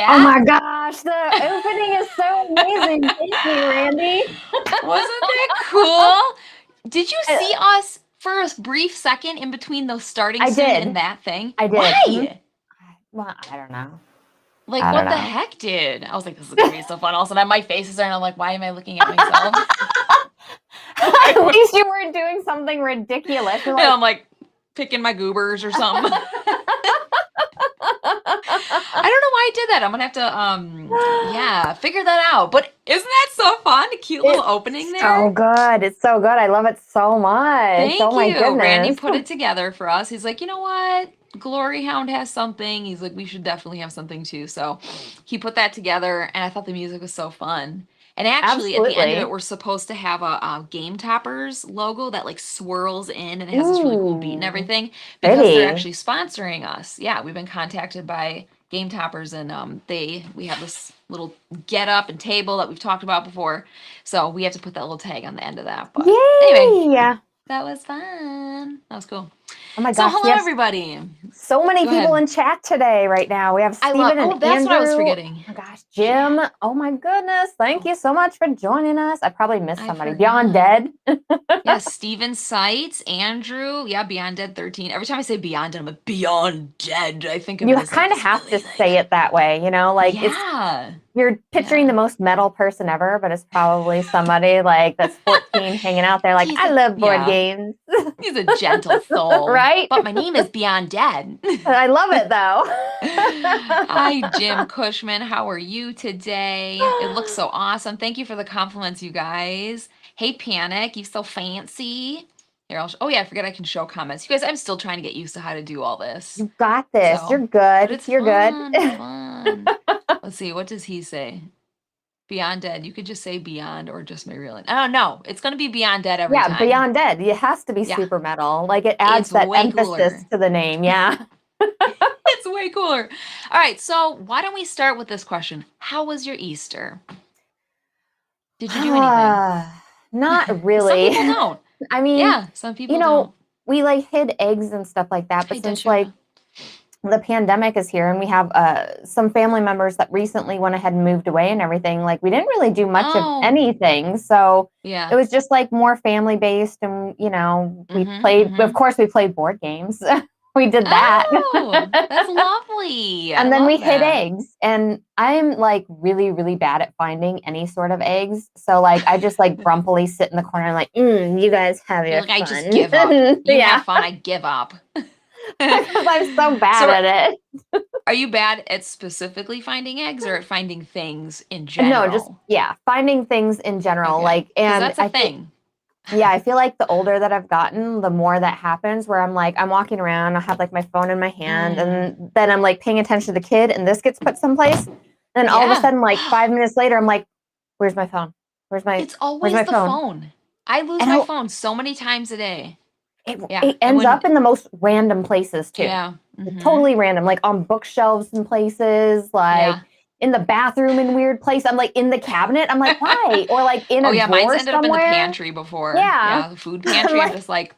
that? Oh my gosh, the opening is so amazing. Thank you, Randy. Wasn't that cool? Did you see us for a brief second in between those starting I soon did. and that thing? I did. Why? Well, I don't know. Like, I what don't the know. heck, dude? I was like, this is gonna be so fun. All of a sudden, my face is there, and I'm like, why am I looking at myself? At least you weren't doing something ridiculous. You're like, I'm like picking my goobers or something. I don't know why I did that. I'm gonna have to figure that out. But isn't that so fun? A cute little opening there. So good. It's so good. I love it so much. Thank oh my you. goodness. Randy put it together for us. He's like, you know what? Gloryhound has something. He's like, we should definitely have something too. So he put that together, and I thought the music was so fun. And actually, at the end of it, we're supposed to have a Game Toppers logo that like swirls in and it has this really cool beat and everything because they're actually sponsoring us. Yeah, we've been contacted by Game Toppers, and we have this little get up and table that we've talked about before. So we have to put that little tag on the end of that. But anyway, that was fun. That was cool. Oh my gosh! So hello, everybody. So many people in chat today right now. We have Steven and that's Andrew. what I was forgetting. Oh my gosh, Jim. Yeah. Oh my goodness. Thank you so much for joining us. I probably missed somebody. Beyond Dead. Yeah, Steven Seitz, Andrew. Yeah, Beyond Dead 13. Every time I say Beyond Dead, I'm like, Beyond Dead. I think of you kind of have to say it that way, you know? Like, you're picturing the most metal person ever, but it's probably somebody like that's 14 hanging out there like, I love board games. He's a gentle soul. Right? But my name is Beyond Dead. I love it, though. Hi, Jim Cushman. How are you today? It looks so awesome. Thank you for the compliments, you guys. Hey, Panic. You so fancy. Here, I forget I can show comments. You guys, I'm still trying to get used to how to do all this. You got this. So, you're good. You're fun, good. It's fun. Let's see. What does he say? Beyond Dead. You could just say Beyond or just my real name. Oh, no. It's going to be Beyond Dead every time. Yeah, Beyond Dead. It has to be super metal. Like, it adds that emphasis to the name. Yeah. It's way cooler. All right. So why don't we start with this question? How was your Easter? Did you do anything? Not really. Some people don't. I mean, some people don't. We like hid eggs and stuff like that. But since like the pandemic is here and we have some family members that recently went ahead and moved away and everything, like we didn't really do much of anything. So it was just like more family based. And, you know, we played, of course, we played board games. We did that. Oh, that's lovely. And then we hid eggs. And I'm like really, really bad at finding any sort of eggs. So like I just like grumpily sit in the corner and like, you guys have your fun. I just give up. You have fun, I give up. Because I'm so bad at it. Are you bad at specifically finding eggs or at finding things in general? No, just finding things in general. Okay. Like, and that's a thing. I feel like the older that I've gotten, the more that happens where I'm like, I'm walking around, I have like my phone in my hand, and then I'm like paying attention to the kid, and this gets put someplace. And then all of a sudden, like 5 minutes later, I'm like, where's my phone? It's always the phone. I lose my phone so many times a day. It ends up in the most random places too. Yeah. Totally random, like on bookshelves and places, like in the bathroom in weird place. I'm like in the cabinet. I'm like, why? Or like in a drawer mine's ended somewhere. up in the pantry before. Yeah, the food pantry. I'm just like,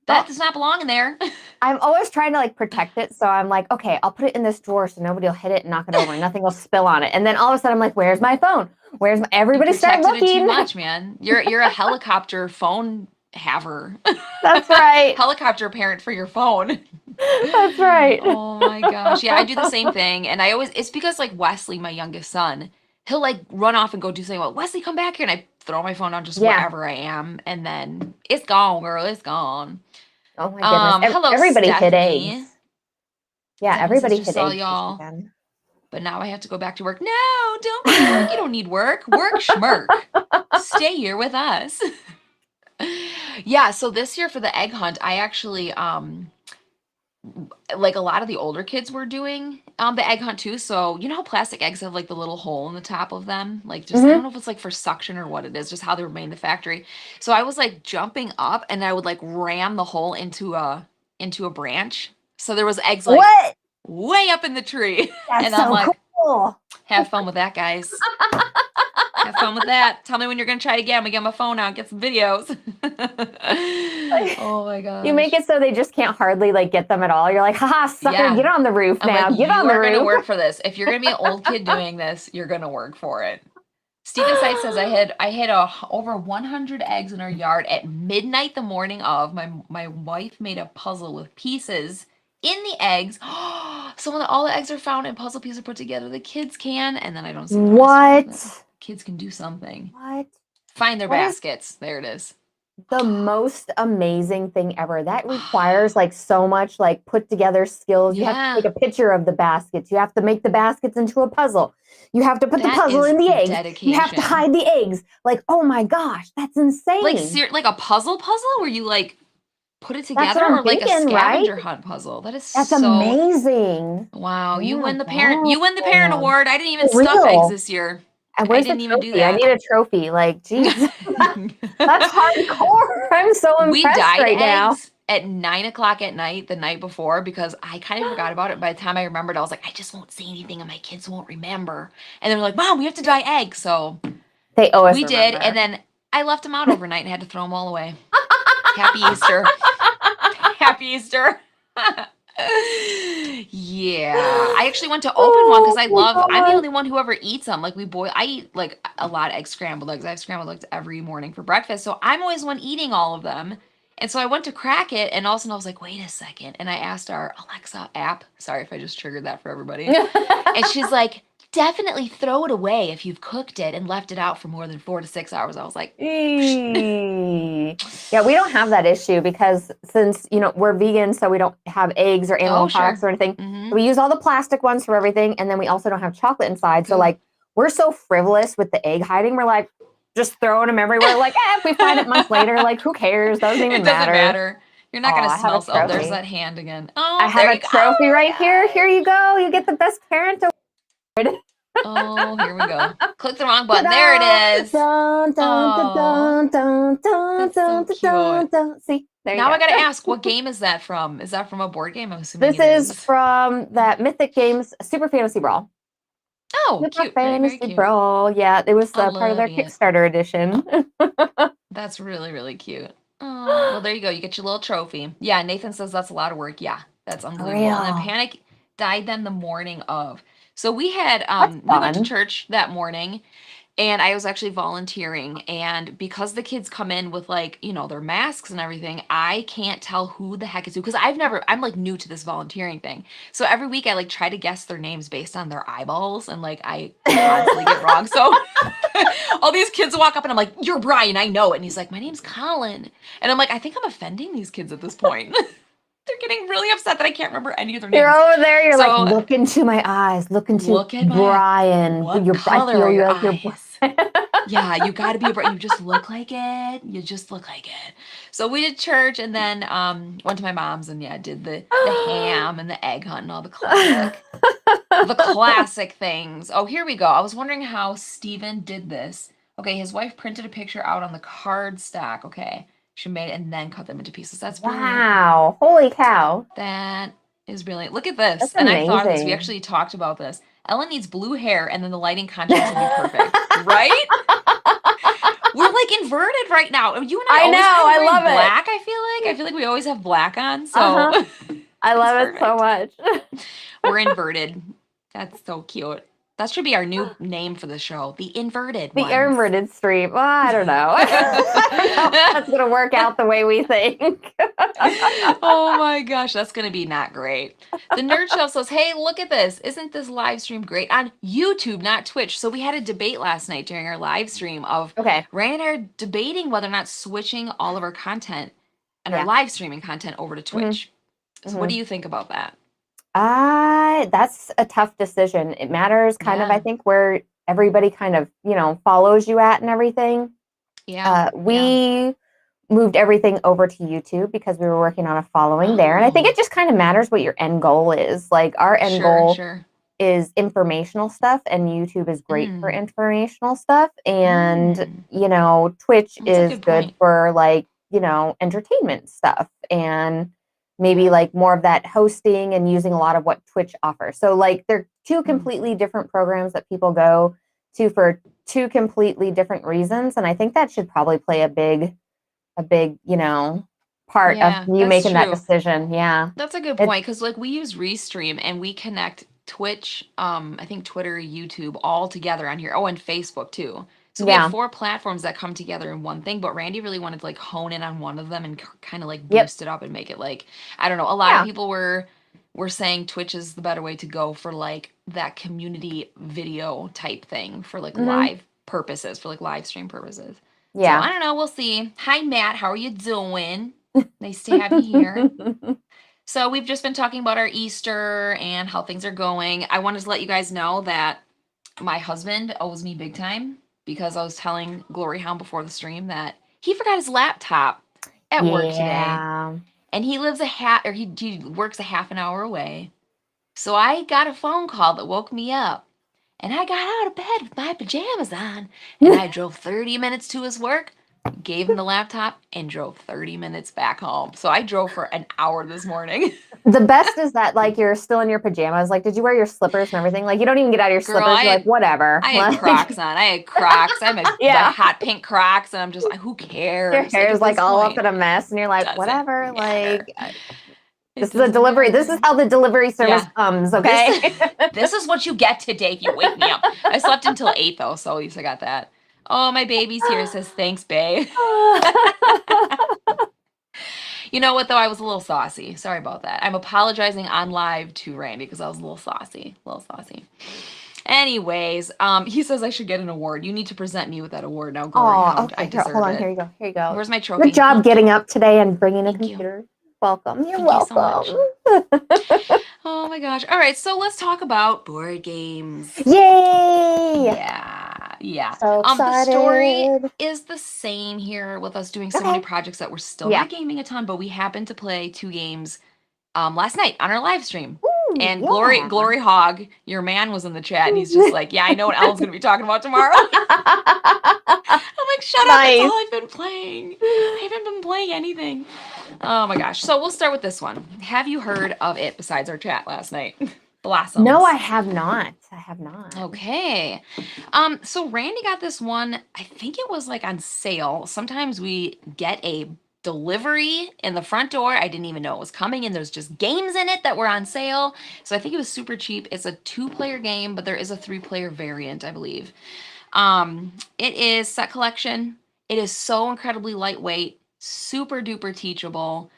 that does not belong in there. I'm always trying to like protect it. So I'm like, okay, I'll put it in this drawer so nobody will hit it and knock it over and nothing will spill on it. And then all of a sudden I'm like, where's my phone? Where's my, everybody start looking. It too much, man. You're a helicopter phone haver. That's right. Helicopter parent for your phone. That's right. Oh my gosh. Yeah, I do the same thing. And it's because like Wesley, my youngest son, he'll like run off and go do something. Well, Wesley, come back here. And I throw my phone on just wherever I am. And then it's gone, girl. It's gone. Oh my goodness. Hello, everybody Stephanie. hit eggs. Yeah, everybody hit eggs. Y'all. But now I have to go back to work. No, don't work. You don't need work. Work schmirk. Stay here with us. Yeah, so this year for the egg hunt, I actually like a lot of the older kids were doing the egg hunt too. So you know how plastic eggs have like the little hole in the top of them? Like just I don't know if it's like for suction or what it is, just how they were made in the factory. So I was like jumping up and I would like ram the hole into a branch. So there was eggs like way up in the tree. That's and so I'm like, cool. Have fun with that, guys. Have fun with that. Tell me when you're going to try it again. We get my phone out, get some videos. Oh my gosh. You make it so they just can't hardly like get them at all. You're like, haha, sucker, get on the roof now. Get on the roof. You're going to work for this. If you're going to be an old kid doing this, you're going to work for it. Stephen Sight says, I had over 100 eggs in our yard at midnight the morning of. My wife made a puzzle with pieces in the eggs. So when all the eggs are found and puzzle pieces are put together, the kids can, and then I don't see what? Kids can do something. What? Find their baskets. There it is. The most amazing thing ever. That requires like so much like put together skills. You have to take a picture of the baskets. You have to make the baskets into a puzzle. You have to put the puzzle in the eggs. Dedication. You have to hide the eggs. Like, oh my gosh, that's insane. Like a puzzle where you like put it together, or like a scavenger hunt puzzle. That's amazing. Wow, you win the parent award. I didn't even stuff eggs this year. I didn't even do that. I need a trophy. Like, geez, that's hardcore. I'm so impressed. We dyed right now. At 9:00 at night the night before because I kind of forgot about it. By the time I remembered, I was like, I just won't say anything and my kids won't remember. And they were like, Mom, we have to dye eggs. So we did. And then I left them out overnight and had to throw them all away. Happy Easter. Happy Easter. Yeah, I actually went to open one because I'm the only one who ever eats them. Like I eat like a lot of scrambled eggs. I have scrambled eggs every morning for breakfast. So I'm always one eating all of them. And so I went to crack it, and all of a sudden I was like, wait a second. And I asked our Alexa app, sorry if I just triggered that for everybody. And she's like, definitely throw it away if you've cooked it and left it out for more than 4 to 6 hours. I was like, yeah, we don't have that issue because since, we're vegan, so we don't have eggs or animal products or anything. Mm-hmm. So we use all the plastic ones for everything. And then we also don't have chocolate inside. So like, we're so frivolous with the egg hiding. We're like, just throwing them everywhere. Like, if we find it months later, like, who cares? Doesn't even matter. It doesn't matter. You're not going to smell. Oh, there's that hand again. Oh, I have a trophy right here. Here you go. You get the best parent award. Oh, here we go. Click the wrong button. There it is. Dun, dun, dun, dun, dun, dun, dun. See, there you go. Now I got to ask, what game is that from? Is that from a board game? I'm assuming this is from that Mythic Games Super Fantasy Brawl. Oh, Super cute. Fantasy very cute. Brawl. Yeah, it was part of their Kickstarter edition. That's really, really cute. Oh, well, there you go. You get your little trophy. Yeah, Nathan says that's a lot of work. Yeah, that's unbelievable. And then Panic dyed them the morning of. So we had we went to church that morning, and I was actually volunteering. And because the kids come in with like, their masks and everything, I can't tell who the heck is who because I'm like new to this volunteering thing. So every week I like try to guess their names based on their eyeballs, and like I constantly get wrong. So all these kids walk up and I'm like, "You're Brian, I know it." And he's like, "My name's Colin." And I'm like, I think I'm offending these kids at this point. They're getting really upset that I can't remember any of their names. You're over there. You're like, look into my eyes. Look at Brian. What color are your eyes? Yeah, you got to be Brian. You just look like it. You just look like it. So we did church, and then went to my mom's, and did the ham and the egg hunt and all the classic things. Oh, here we go. I was wondering how Steven did this. Okay, his wife printed a picture out on the card stack. Okay. She made it and then cut them into pieces. That's brilliant. Wow. Holy cow. That is brilliant. Look at this. That's and amazing. I thought of this. We actually talked about this. Ellen needs blue hair, and then the lighting contrast will be perfect. Right? We're like inverted right now. You and I always I love black, I feel like we always have black on. So I love it so much. We're inverted. That's so cute. That should be our new name for the show. The Inverted ones. The Inverted Stream. Well, I don't know. I don't know if that's going to work out the way we think. Oh my gosh, that's going to be not great. The Nerd Shelf says, hey, look at this. Isn't this live stream great? On YouTube, not Twitch. So we had a debate last night during our live stream of Ryan and I are debating whether or not switching all of our content and our live streaming content over to Twitch. Mm-hmm. So what do you think about that? That's a tough decision. It matters kind of, I think, where everybody kind of, follows you at and everything. Yeah. We moved everything over to YouTube because we were working on a following there. And I think it just kind of matters what your end goal is. Like our end goal is informational stuff, and YouTube is great for informational stuff. And, Twitch is good for like, entertainment stuff. And maybe like more of that hosting and using a lot of what Twitch offers. So like they're two completely different programs that people go to for two completely different reasons. And I think that should probably play a big, part of you making that decision. Yeah. That's a good point. Cause like we use Restream and we connect Twitch, I think Twitter, YouTube all together on here. Oh, and Facebook too. So we have 4 platforms that come together in one thing, but Randy really wanted to like hone in on one of them and kind of like boost it up and make it like, I don't know. A lot of people were saying Twitch is the better way to go for like that community video type thing for like live purposes, for like live stream purposes. Yeah. So I don't know. We'll see. Hi, Matt. How are you doing? Nice to have you here. So we've just been talking about our Easter and how things are going. I wanted to let you guys know that my husband owes me big time because I was telling Gloryhoundd before the stream that he forgot his laptop at work today. And he lives he works a half an hour away. So I got a phone call that woke me up. And I got out of bed with my pajamas on. And I drove 30 minutes to his work, gave him the laptop, and drove 30 minutes back home. So I drove for an hour this morning. The best is that, like, you're still in your pajamas. Like, did you wear your slippers and everything? Like, you don't even get out of your slippers. You're like, whatever. I had Crocs on. I had Crocs. I had hot pink Crocs, and I'm just like, who cares? Your hair's like all up in a mess, and you're like, whatever. Like, this is a delivery. This is how the delivery service comes, okay? This is what you get today if you wake me up. I slept until 8, though, so at least I got that. Oh, my baby's here. Says, thanks, babe. You know what, though? I was a little saucy. Sorry about that. I'm apologizing on live to Randy because I was a little saucy. Anyways, he says I should get an award. You need to present me with that award now, Gloryhoundd. Okay. I deserve Hold on. It. Here you go. Where's my trophy? Good job getting up today and bringing a computer. Welcome. You're welcome. You so much. Oh my gosh. All right, so let's talk about board games. Yay! Yeah. So the story is the same here with us doing so many projects that we're still not gaming a ton, but we happened to play 2 games last night on our live stream. Ooh, and Gloryhougdd, your man, was in the chat, and he's just like, yeah, I know what Ellen's going to be talking about tomorrow. I'm like, shut up, that's all I've been playing. I haven't been playing anything. Oh my gosh. So we'll start with this one. Have you heard of it besides our chat last night? Blossoms. No, I have not. Okay. So Randy got this one, I think it was like on sale. Sometimes we get a delivery in the front door. I didn't even know it was coming, and there's just games in it that were on sale. So I think it was super cheap. It's a 2-player game, but there is a 3-player variant, I believe. It is set collection. It is so incredibly lightweight, super duper teachable.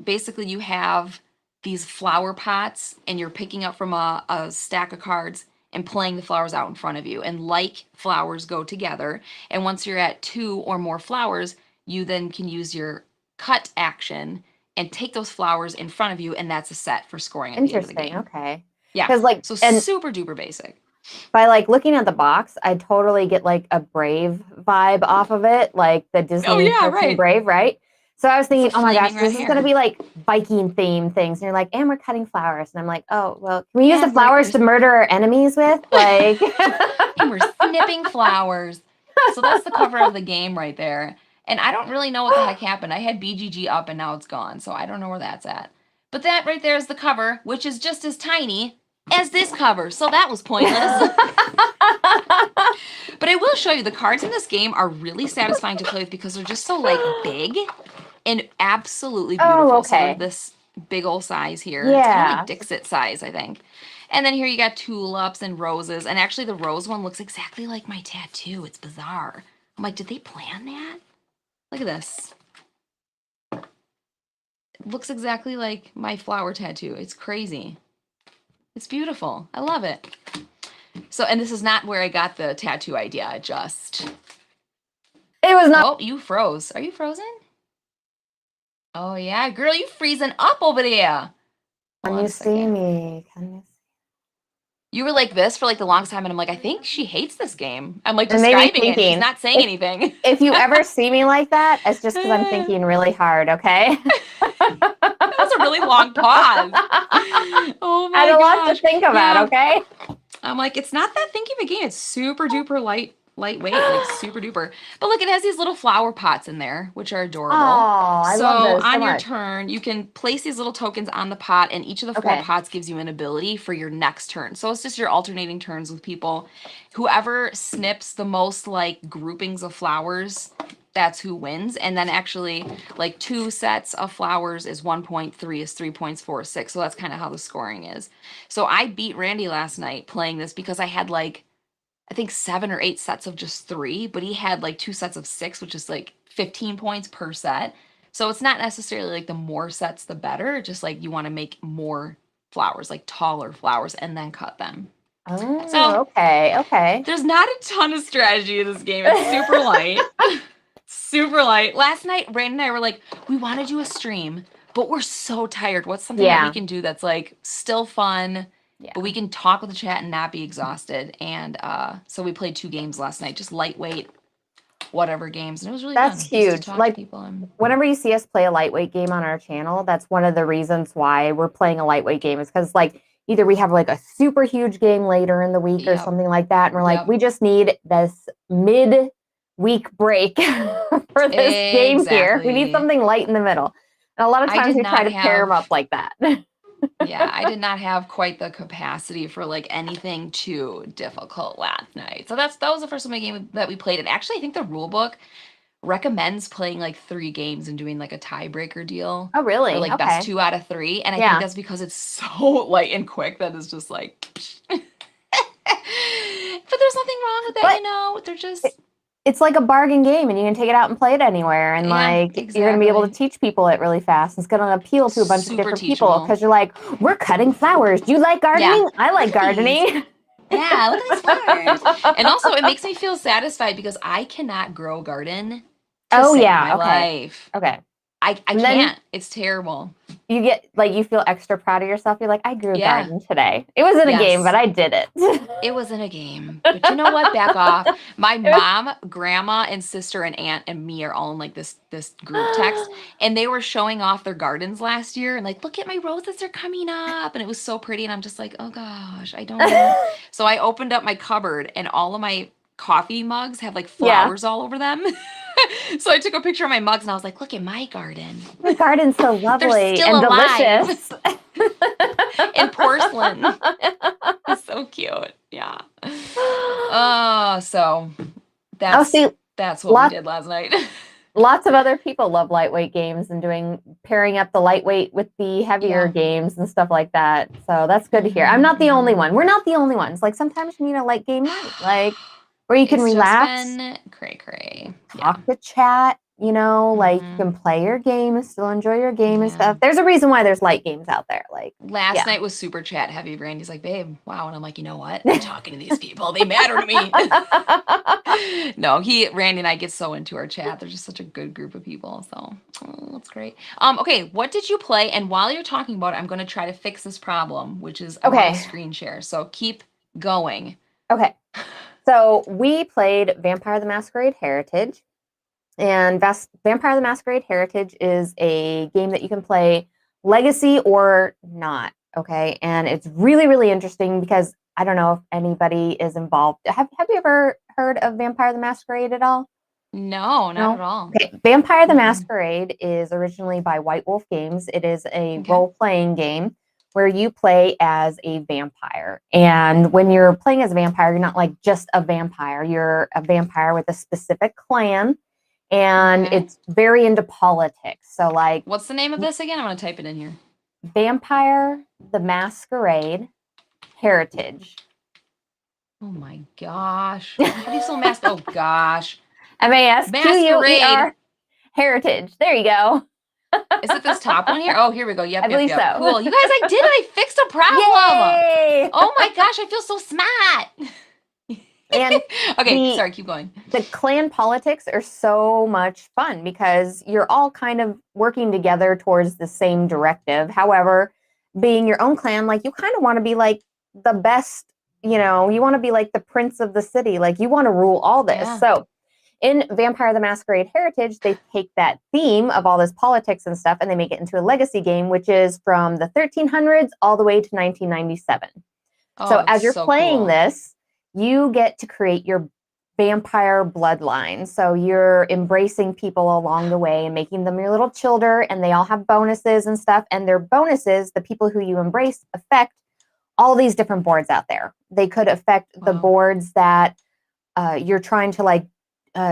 Basically you have these flower pots and you're picking up from a stack of cards and playing the flowers out in front of you, and like flowers go together. And once you're at 2 or more flowers, you then can use your cut action and take those flowers in front of you, and that's a set for scoring at the end of the game. Okay. Yeah. So super duper basic. By like looking at the box, I totally get like a Brave vibe off of it, like the Disney Brave, right? So I was thinking, oh my gosh, this is going to be like Viking themed things. And you're like, and we're cutting flowers. And I'm like, oh, well, can we use the flowers to murder our enemies with? Like, and we're snipping flowers. So that's the cover of the game right there. And I don't really know what the heck happened. I had BGG up and now it's gone. So I don't know where that's at. But that right there is the cover, which is just as tiny as this cover. So that was pointless. But I will show you, the cards in this game are really satisfying to play with because they're just so like big and absolutely beautiful. Oh, okay. So they're this big old size here. Yeah. It's kind of like Dixit size, I think. And then here you got tulips and roses. And actually the rose one looks exactly like my tattoo. It's bizarre. I'm like, did they plan that? Look at this. It looks exactly like my flower tattoo. It's crazy. It's beautiful. I love it. So, and this is not where I got the tattoo idea. It was not. Oh, you froze. Are you frozen? Oh, yeah. Girl, you freezing up over there. Can you see me? You were like this for like the longest time, and I'm like, I think she hates this game. I'm like describing it. She's not saying anything. If you ever see me like that, it's just because I'm thinking really hard, okay? That was a really long pause. Oh my gosh. I had a lot to think about, okay? I'm like, it's not that thinky of a game. It's super duper light lightweight, like super duper. But look, it has these little flower pots in there, which are adorable. Oh, I love those so on your much. turn, you can place these little tokens on the pot, and each of the 4 pots gives you an ability for your next turn. So it's just your alternating turns with people. Whoever snips the most like groupings of flowers, that's who wins. And then actually, like 2 sets of flowers is 1 point, 3 is 3 points, 4 is 6. So that's kind of how the scoring is. So I beat Randy last night playing this because I had like, I think 7 or 8 sets of just 3, but he had like 2 sets of 6, which is like 15 points per set. So it's not necessarily like the more sets, the better. Just like you want to make more flowers, like taller flowers, and then cut them. Oh, so, okay. There's not a ton of strategy in this game. It's super light. Super light. Last night, Brandon and I were like, we want to do a stream, but we're so tired. What's something that we can do that's like still fun, but we can talk with the chat and not be exhausted? And so we played 2 games last night, just lightweight, whatever games. And it was really fun. That's huge. Like, whenever you see us play a lightweight game on our channel, that's one of the reasons why we're playing a lightweight game, is because like either we have like a super huge game later in the week or something like that, and we're like, we just need this mid-week break for this game here. We need something light in the middle. And a lot of times we try to pair them up like that. Yeah, I did not have quite the capacity for like anything too difficult last night. So that was the first game that we played. And actually, I think the rule book recommends playing like 3 games and doing like a tiebreaker deal. Oh, really? Or like best 2 out of 3. And I think that's because it's so light and quick that it's just like. But there's nothing wrong with that, you know. They're just. It's like a bargain game, and you can take it out and play it anywhere, and like you're going to be able to teach people it really fast. It's going to appeal to a bunch of different people because you're like, we're cutting flowers. Do you like gardening? Yeah. I like gardening. Yeah, look at these flowers. And also, it makes me feel satisfied because I cannot grow a garden. My life. Okay. I can't. It's terrible. You get like, you feel extra proud of yourself. You're like, I grew a garden today. It was in a game, but I did it. It was in a game. But you know what? Back off. My mom, grandma, and sister and aunt and me are all in like this group text. And they were showing off their gardens last year and like, look at my roses are coming up. And it was so pretty. And I'm just like, oh gosh, I don't know. So I opened up my cupboard and all of my coffee mugs have like flowers all over them. So I took a picture of my mugs and I was like, look at my garden. My garden's so lovely and delicious. And porcelain. It's so cute. Yeah. So that's what we did last night. Lots of other people love lightweight games and pairing up the lightweight with the heavier games and stuff like that. So that's good to hear. I'm not the only one. We're not the only ones. Like sometimes you need a light game night. Like where you can relax, just been cray-cray. Talk to chat, you know, like you can play your game and still enjoy your game and stuff. There's a reason why there's light games out there. Like last night was super chat heavy. Randy's like, babe, wow. And I'm like, you know what? I'm talking to these people. They matter to me. No, Randy and I get so into our chat. They're just such a good group of people. So that's great. Okay, what did you play? And while you're talking about it, I'm going to try to fix this problem, which is a screen share. So keep going. Okay. So we played Vampire the Masquerade Heritage, and Vampire the Masquerade Heritage is a game that you can play legacy or not, okay? And it's really, really interesting because I don't know if anybody is involved. Have you ever heard of Vampire the Masquerade at all? No, not at all. Okay. Vampire the Masquerade is originally by White Wolf Games. It is a role-playing game where you play as a vampire. And when you're playing as a vampire, you're not like just a vampire. You're a vampire with a specific clan. And it's very into politics. So like... What's the name of this again? I'm going to type it in here. Vampire the Masquerade Heritage. Oh my gosh. How do you spell Oh gosh. Masquerade Heritage. There you go. Is it this top one here? Oh, here we go. Yep, I believe so. Cool. You guys, I did it. I fixed a problem. Yay! Oh my gosh, I feel so smart. And sorry, keep going. The clan politics are so much fun because you're all kind of working together towards the same directive. However, being your own clan, like you kind of want to be like the best, you know, you want to be like the prince of the city. Like you want to rule all this. Yeah. So in Vampire the Masquerade Heritage, they take that theme of all this politics and stuff and they make it into a legacy game, which is from the 1300s all the way to 1997. So as you're playing this, you get to create your vampire bloodline. So you're embracing people along the way and making them your little children, and they all have bonuses and stuff. And their bonuses, the people who you embrace, affect all these different boards out there. They could affect the boards that you're trying to like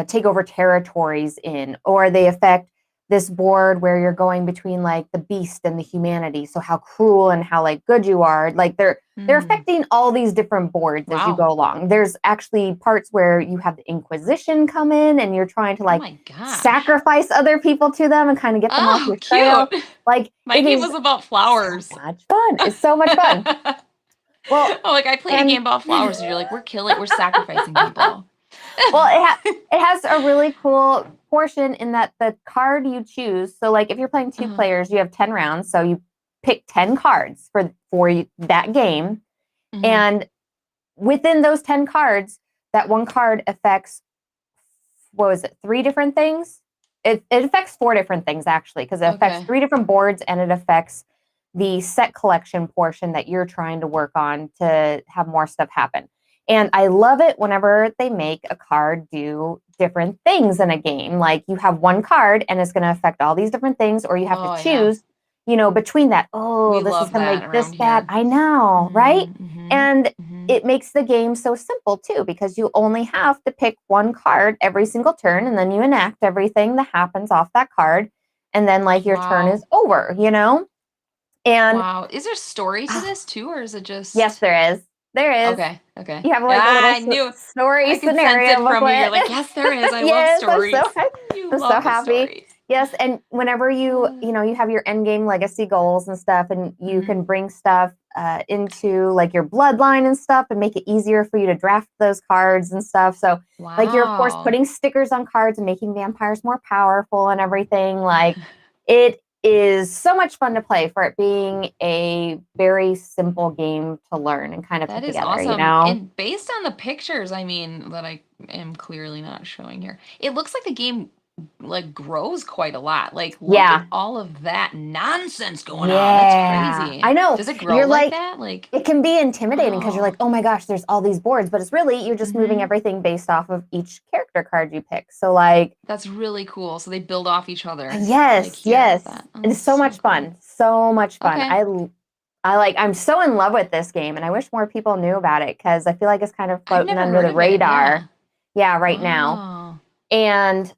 take over territories in, or they affect this board where you're going between like the beast and the humanity. So how cruel and how like good you are. Like they're affecting all these different boards as you go along. There's actually parts where you have the Inquisition come in and you're trying to like sacrifice other people to them and kind of get them off your trail. Like my game was about flowers. So much fun. It's so much fun. Well, like I played a game about flowers and you're like, we're sacrificing people. Well, it has a really cool portion in that the card you choose. So like if you're playing two players, you have 10 rounds. So you pick 10 cards for that game. And within those 10 cards, that one card affects, 3 different things? It affects 4 different things actually, because it affects 3 different boards, and it affects the set collection portion that you're trying to work on to have more stuff happen. And I love it whenever they make a card do different things in a game. Like you have one card and it's going to affect all these different things, or you have to choose, between that. Oh, this is going to make this bad. I know, right? And it makes the game so simple too, because you only have to pick one card every single turn, and then you enact everything that happens off that card. And then like your turn is over, And is there story to this too, or is it just? Yes, there is. There is. Okay. You have like a little story scenario from you. You're like, yes, there is. I love stories. I'm so happy. Stories. Yes, and whenever you have your end game legacy goals and stuff, and you can bring stuff into like your bloodline and stuff, and make it easier for you to draft those cards and stuff. So like you're of course putting stickers on cards and making vampires more powerful and everything. Like it is so much fun to play for it being a very simple game to learn and kind of put together, awesome. And based on the pictures, I mean, that I am clearly not showing here, it looks like the game like grows quite a lot. Like look at all of that nonsense going on. That's crazy. I know. Does it grow like that? Like it can be intimidating because you're like, oh my gosh, there's all these boards, but it's really you're just moving everything based off of each character card you pick. So like that's really cool. So they build off each other. Yes, yes. It's so much fun. So much fun. I'm so in love with this game, and I wish more people knew about it because I feel like it's kind of floating under the radar. Right now. And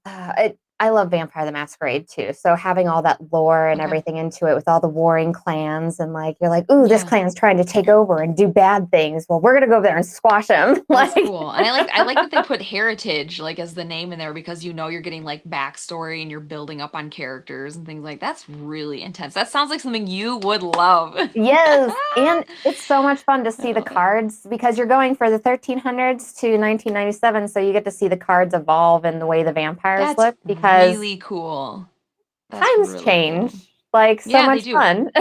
I love Vampire the Masquerade too. So having all that lore and everything into it with all the warring clans, and like you're like, ooh, this clan's trying to take over and do bad things. Well, we're gonna go over there and squash them. That's cool. And I like that they put heritage like as the name in there, because you're getting like backstory and you're building up on characters and things like that. That's really intense. That sounds like something you would love. Yes, and it's so much fun to see the cards because you're going for the 1300s to 1997, so you get to see the cards evolve and the way the vampires look. Because really cool. Times really change. Cool. Like so much fun.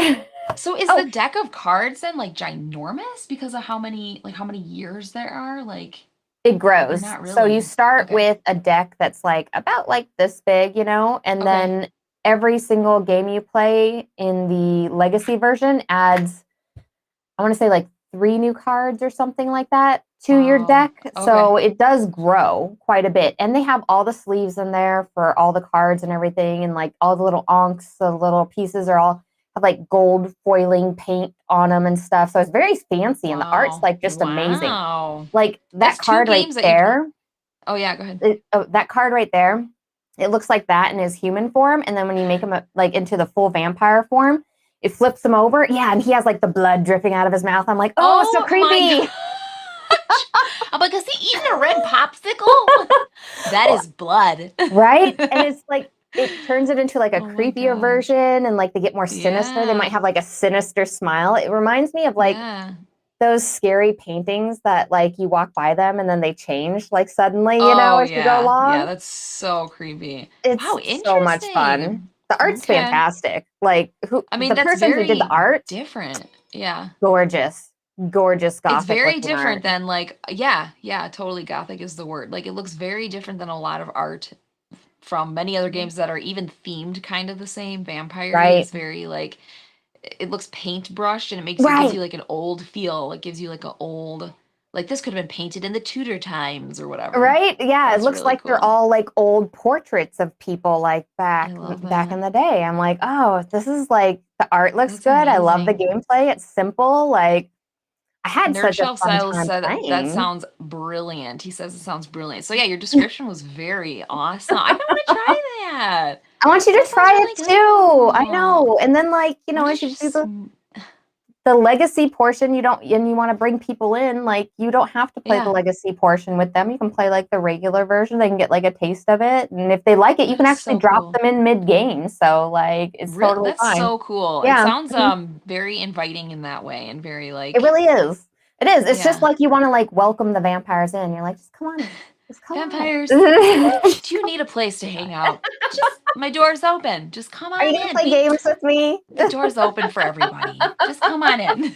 So is the deck of cards then like ginormous because of how many years there are? Like it grows. Not really. So you start with a deck that's like about like this big, and then every single game you play in the legacy version adds, I want to say like 3 new cards or something like that to your deck. So it does grow quite a bit. And they have all the sleeves in there for all the cards and everything. And like all the little onks, the little pieces are all have like gold foiling paint on them and stuff. So it's very fancy and the art's like just amazing. Like that card right there. Oh yeah, go ahead. That card right there, it looks like that in his human form. And then when you make him like into the full vampire form, it flips him over. Yeah, and he has like the blood dripping out of his mouth. I'm like, oh so creepy. I'm like, is he eating a red popsicle? That is blood. Right? And it's like, it turns it into like a creepier version, and like they get more sinister. They might have like a sinister smile. It reminds me of like those scary paintings that like you walk by them and then they change like suddenly, as you go along. Yeah, that's so creepy. It's so much fun. The art's fantastic. Like the person who did the art, different. Yeah. Gorgeous gothic. It's very different than like totally gothic is the word. Like it looks very different than a lot of art from many other games that are even themed kind of the same. Vampire is very like, it looks paintbrushed, and it gives you like an old feel. It gives you like an old like this could have been painted in the Tudor times or whatever. Right? Yeah, it That's looks really like they're cool. all like old portraits of people like I love back that. in the day. I'm like, oh, this is like the art looks That's good. I love the amazing. gameplay. It's simple. Like I had Nerd such a Shelf fun Silas time said that playing. sounds brilliant. He says it sounds brilliant. So yeah, your description was very awesome. I want to try that. I want you That to sounds try really it too. I cool. know. And then like, What as is you do just the legacy portion, you don't and you want to bring people in, like you don't have to play the yeah, legacy portion with them. You can play like the regular version. They can get like a taste of it. And if they like it, you that can is actually so drop cool. them in mid-game. So like it's Real totally that's fine. so cool. It Yeah. sounds Mhm. very inviting in that way and very It like really is. It is. It's just yeah. like you want to like welcome the vampires in. You're like, just come on in. Just come on Vampires, in. do you need a place to hang out? Just my door's open. Just come Are you on gonna in. play games with me? The door's open for everybody. Just come on in. You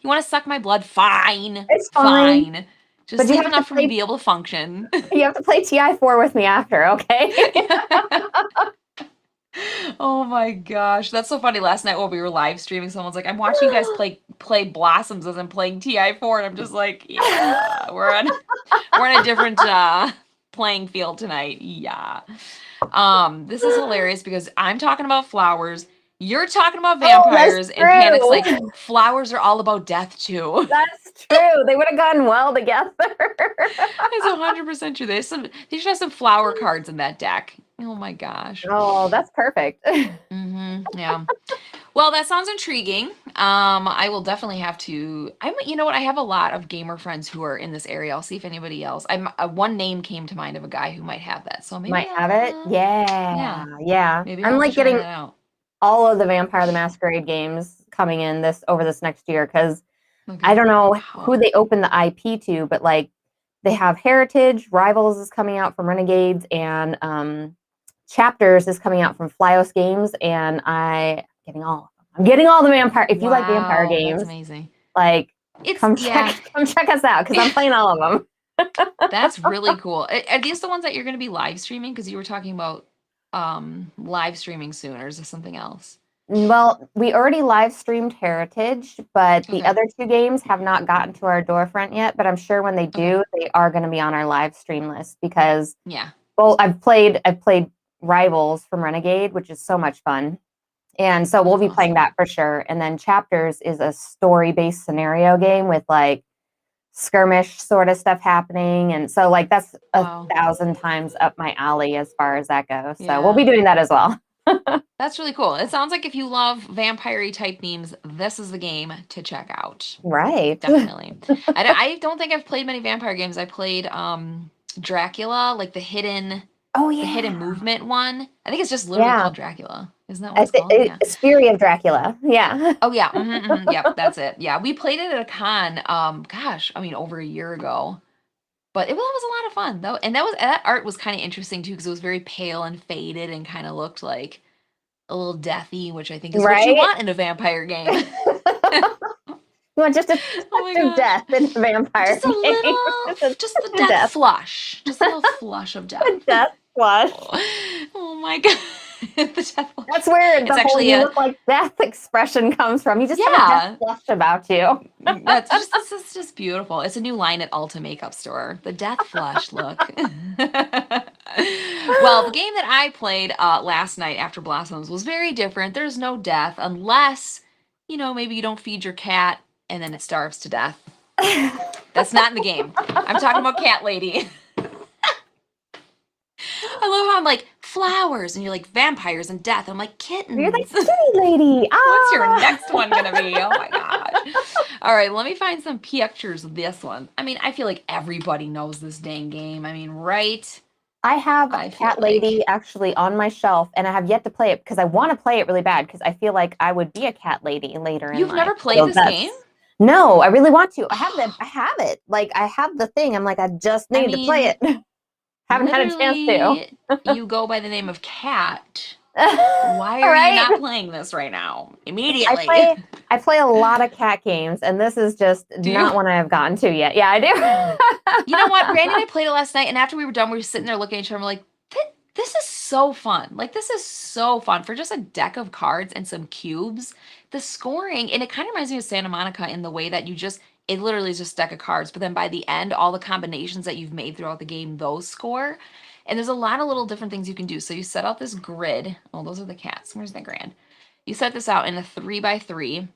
want to suck my blood? Fine. It's fine. Fine. Just But you sleep have to enough for me to play be able to function. TI4 with me after, okay? Oh my gosh, that's so funny. Last night while we were live streaming, someone's like, "I'm watching you guys play Blossoms as I'm playing TI4," and I'm just like, "Yeah, we're in a different playing field tonight." Yeah. This is hilarious because I'm talking about flowers, you're talking about Oh, that's vampires, and Panic's like, true. flowers are all about death too. That's true. They would have gone well together. It's 100% true. They should have some flower cards in that deck. Oh my gosh. Oh, that's perfect. Yeah. Well, that sounds intriguing. I will definitely have to. You know what? I have a lot of gamer friends who are in this area. I'll see if anybody else. One name came to mind of a guy who might have that. So maybe Might have I'll, it. yeah, Yeah. Yeah. maybe I'll I'm have to like try getting that out. all of the Vampire the Masquerade games coming in this over this next year because Look I at don't know who wow. they open the IP to, but like they have Heritage, Rivals is coming out from Renegades, and Chapters is coming out from Flyos Games, and I'm getting all the vampire. If you like vampire Wow, that's games, amazing. like It's yeah, come check us out because I'm playing all of them. that's really cool. Are these the ones that you're going to be live streaming? Because you were talking about live streaming soon, or is this something else? Well, we already live streamed Heritage, but the Okay. other two games have not gotten to our door front yet. But I'm sure when they Okay. do, they are going to be on our live stream list because, Yeah. well, I've played Rivals from Renegade, which is so much fun. And so we'll That's be playing awesome. that for sure. And then Chapters is a story-based scenario game with like skirmish sort of stuff happening. And so like that's Wow. 1,000 times up my alley as far as that goes. So we'll Yeah. be doing that as well. That's really cool. It sounds like if you love vampire type themes, this is the game to check out. Right. Definitely. I don't think I've played many vampire games. I played Dracula, like Oh the hidden yeah. movement one. I think it's just literally Yeah. called Dracula. Isn't that what it's called? Yeah. Fury of Dracula. Yeah. Oh yeah. Yep, that's it. Yeah, we played it at a con. Gosh, I mean, over a year ago. But it was a lot of fun though, and that art was kind of interesting too because it was very pale and faded and kind of looked like a little deathy, which I think is what you Right? want in a vampire game. You want just a Oh my touch of gosh. death in a vampire Just a game. little, Just a just the touch of death death. flush. Just a little flush of death. A death flush. Oh my god. The death flush. That's where It's the whole actually "you a look like death" expression comes from. You just have a death yeah. flush about you. This is just beautiful. It's a new line at Ulta Makeup Store. The death flush look. Well, the game that I played last night after Blossoms was very different. There's no death unless, maybe you don't feed your cat and then it starves to death. That's not in the game. I'm talking about Cat Lady. I love how I'm like, flowers, and you're like, vampires and death. I'm like, kittens. You're the kitty lady. What's your Ah. next one gonna be? Oh my gosh. All right, let me find some pictures of this one. I mean, I feel like everybody knows this dang game. I mean, right? I have I feel Cat Lady like. actually on my shelf, and I have yet to play it because I want to play it really bad because I feel like I would be a cat lady later in You've life. never played So this game? no, I really want to. I have it. Like I have the thing. I'm like, I just I need to play mean, it. Haven't had a chance to. literally, you go by the name of Cat. Why All are you right. not playing this right now? I Immediately. play I play a lot of cat games, and this is just Do you? not one I have gotten to yet. Yeah, I do. You know what? Randy and I played it last night, and after we were done, we were sitting there looking at each other. And we're like, this is so fun. Like, this is so fun for just a deck of cards and some cubes. The scoring, and it kind of reminds me of Santa Monica in the way that you just it literally is just a deck of cards. But then by the end, all the combinations that you've made throughout the game, those score. And there's a lot of little different things you can do. So you set out this grid. Oh, those are the cats. Where's that grand? You set this out in a 3x3.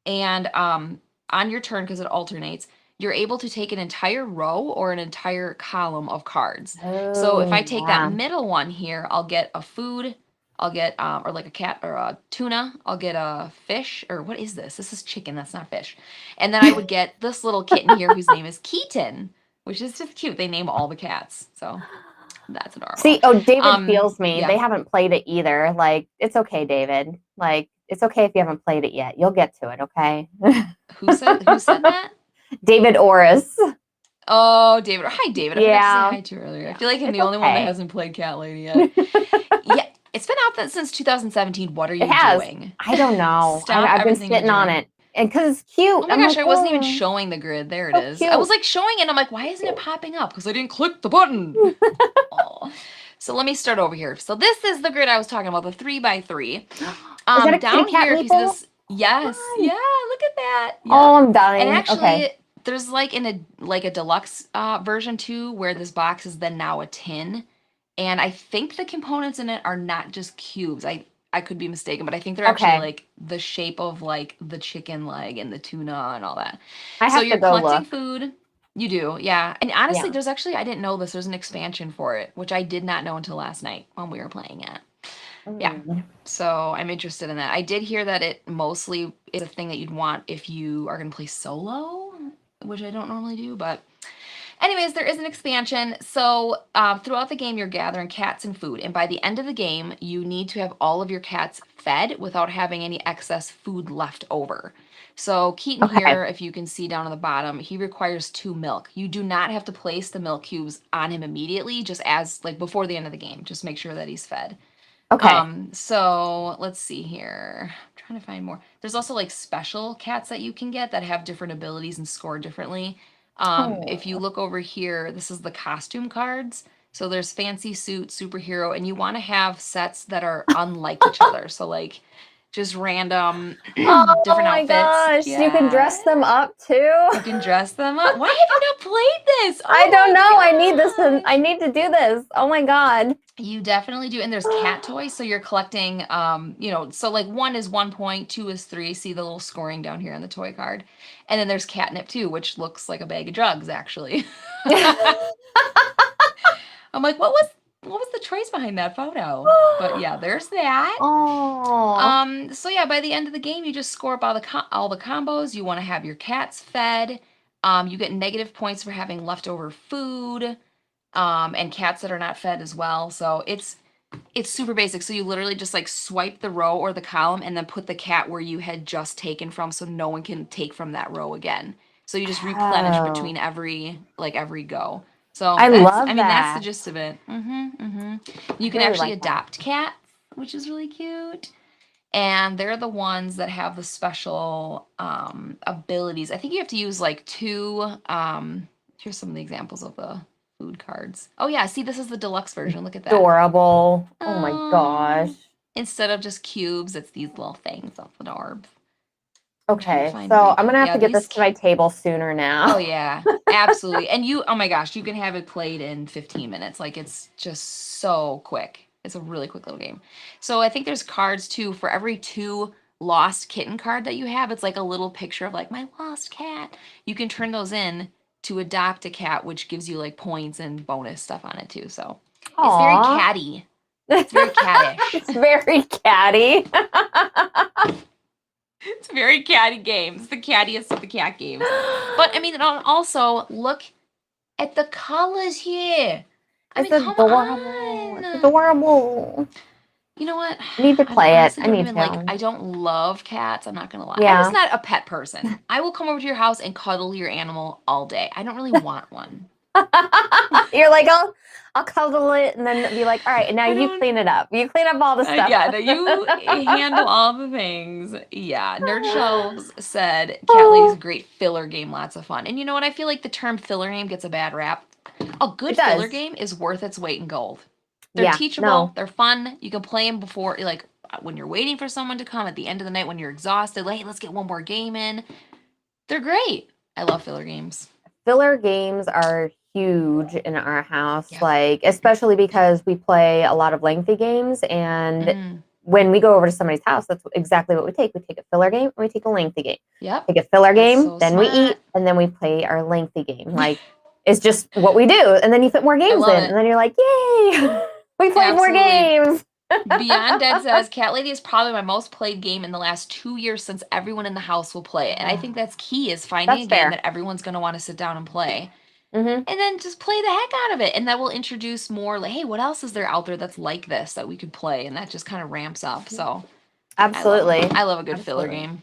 And on your turn, because it alternates, you're able to take an entire row or an entire column of cards. So if I take that middle one here, I'll get a food, I'll get, or like a cat or a tuna, I'll get a fish, or what is this? This is chicken, that's not fish. And then I would get this little kitten here whose name is Keaton, which is just cute. They name all the cats, so that's adorable. See, David feels me. Yeah. They haven't played it either. Like, it's okay, David. Like, it's okay if you haven't played it yet. You'll get to it, okay? Who said that? David Orris. Oh, David. Hi, David. I forgot to say hi to you earlier. I feel like I'm the only one that hasn't played Cat Lady yet. Yeah, it's been out since 2017. What are you doing? I don't know. I've been sitting on it. And because it's cute. Oh my gosh, I wasn't even showing the grid. There it is. Cute. I was like showing it. And I'm like, why isn't it popping up? Because I didn't click the button. Oh. So let me start over here. So this is the grid I was talking about, the 3x3. Down here, if you see this, yes, yeah, look at that. Yeah. Oh, I'm dying. And actually, there's like a deluxe version too, where this box is then now a tin, and I think the components in it are not just cubes. I could be mistaken, but I think they're actually like the shape of like the chicken leg and the tuna and all that. So you're collecting food. You do, yeah. And honestly, there's actually, I didn't know this, there's an expansion for it, which I did not know until last night when we were playing it. Yeah, so I'm interested in that. I did hear that it mostly is a thing that you'd want if you are going to play solo, which I don't normally do, but anyways, there is an expansion. So throughout the game, you're gathering cats and food, and by the end of the game, you need to have all of your cats fed without having any excess food left over. So Keaton here, if you can see down on the bottom, he requires 2 milk. You do not have to place the milk cubes on him immediately, just as like before the end of the game. Just make sure that he's fed. Okay. So let's see here. I'm trying to find more. There's also like special cats that you can get that have different abilities and score differently. If you look over here, this is the costume cards. So there's fancy suit, superhero, and you want to have sets that are unlike each other. So like just random different outfits. Gosh, you can dress them up too. You can dress them up. Why have you not played this? Oh, I don't know. God. I need this. I need to do this. Oh my God. You definitely do. And there's cat toys. So you're collecting, so like 1 is 1 point, 2 is 3. See the little scoring down here on the toy card. And then there's catnip too, which looks like a bag of drugs, actually. I'm like, what was the choice behind that photo? But yeah, there's that. Oh. So yeah, by the end of the game, you just score up all the combos. You want to have your cats fed. You get negative points for having leftover food. And cats that are not fed as well. So it's super basic. So you literally just like swipe the row or the column and then put the cat where you had just taken from, so no one can take from that row again. So you just replenish between every go. So I love that. I mean, that's the gist of it. You can actually adopt cats, which is really cute. And they're the ones that have the special abilities. I think you have to use like 2. Here's some of the examples of the food cards. Oh yeah, see, this is the deluxe version. Look at that. Adorable. Oh my gosh. Instead of just cubes, it's these little things. That's adorbs. Okay, so I'm gonna have to get this to my table sooner now. Oh yeah, absolutely. And oh my gosh, you can have it played in 15 minutes. Like, it's just so quick. It's a really quick little game. So I think there's cards too. For every 2 lost kitten card that you have, it's like a little picture of like my lost cat. You can turn those in to adopt a cat, which gives you like points and bonus stuff on it too. So it's very catty. It's very cattish. It's very catty. It's very catty games. It's the cattiest of the cat games. But I mean, also look at the colors here. It's adorable. It's adorable. You know what? I need to play it. I need to. I don't love cats. I'm not going to lie. Yeah. I'm just not a pet person. I will come over to your house and cuddle your animal all day. I don't really want one. You're like, I'll cuddle it and then be like, all right, and now you clean it up. You clean up all the stuff. Yeah, you handle all the things. Yeah. Nerd Shelves said Cat Lady's a great filler game. Lots of fun. And you know what? I feel like the term filler game gets a bad rap. A good filler game is worth its weight in gold. They're teachable. They're fun. You can play them before, like when you're waiting for someone to come at the end of the night when you're exhausted. Like, hey, let's get one more game in. They're great. I love filler games. Filler games are huge in our house, like especially because we play a lot of lengthy games, and when we go over to somebody's house, that's exactly what we take. We take a filler game and we take a lengthy game. Yep. Take a filler game, then we eat, and then we play our lengthy game. Like it's just what we do, and then you put more games in, and then you're like, yay, we played more games. Beyond Dead says, Cat Lady is probably my most played game in the last 2 years since everyone in the house will play it. And I think that's key, is finding a game that everyone's going to want to sit down and play. And then just play the heck out of it. And that will introduce more, like, hey, what else is there out there that's like this that we could play? And that just kind of ramps up. So, absolutely. I love a good filler game.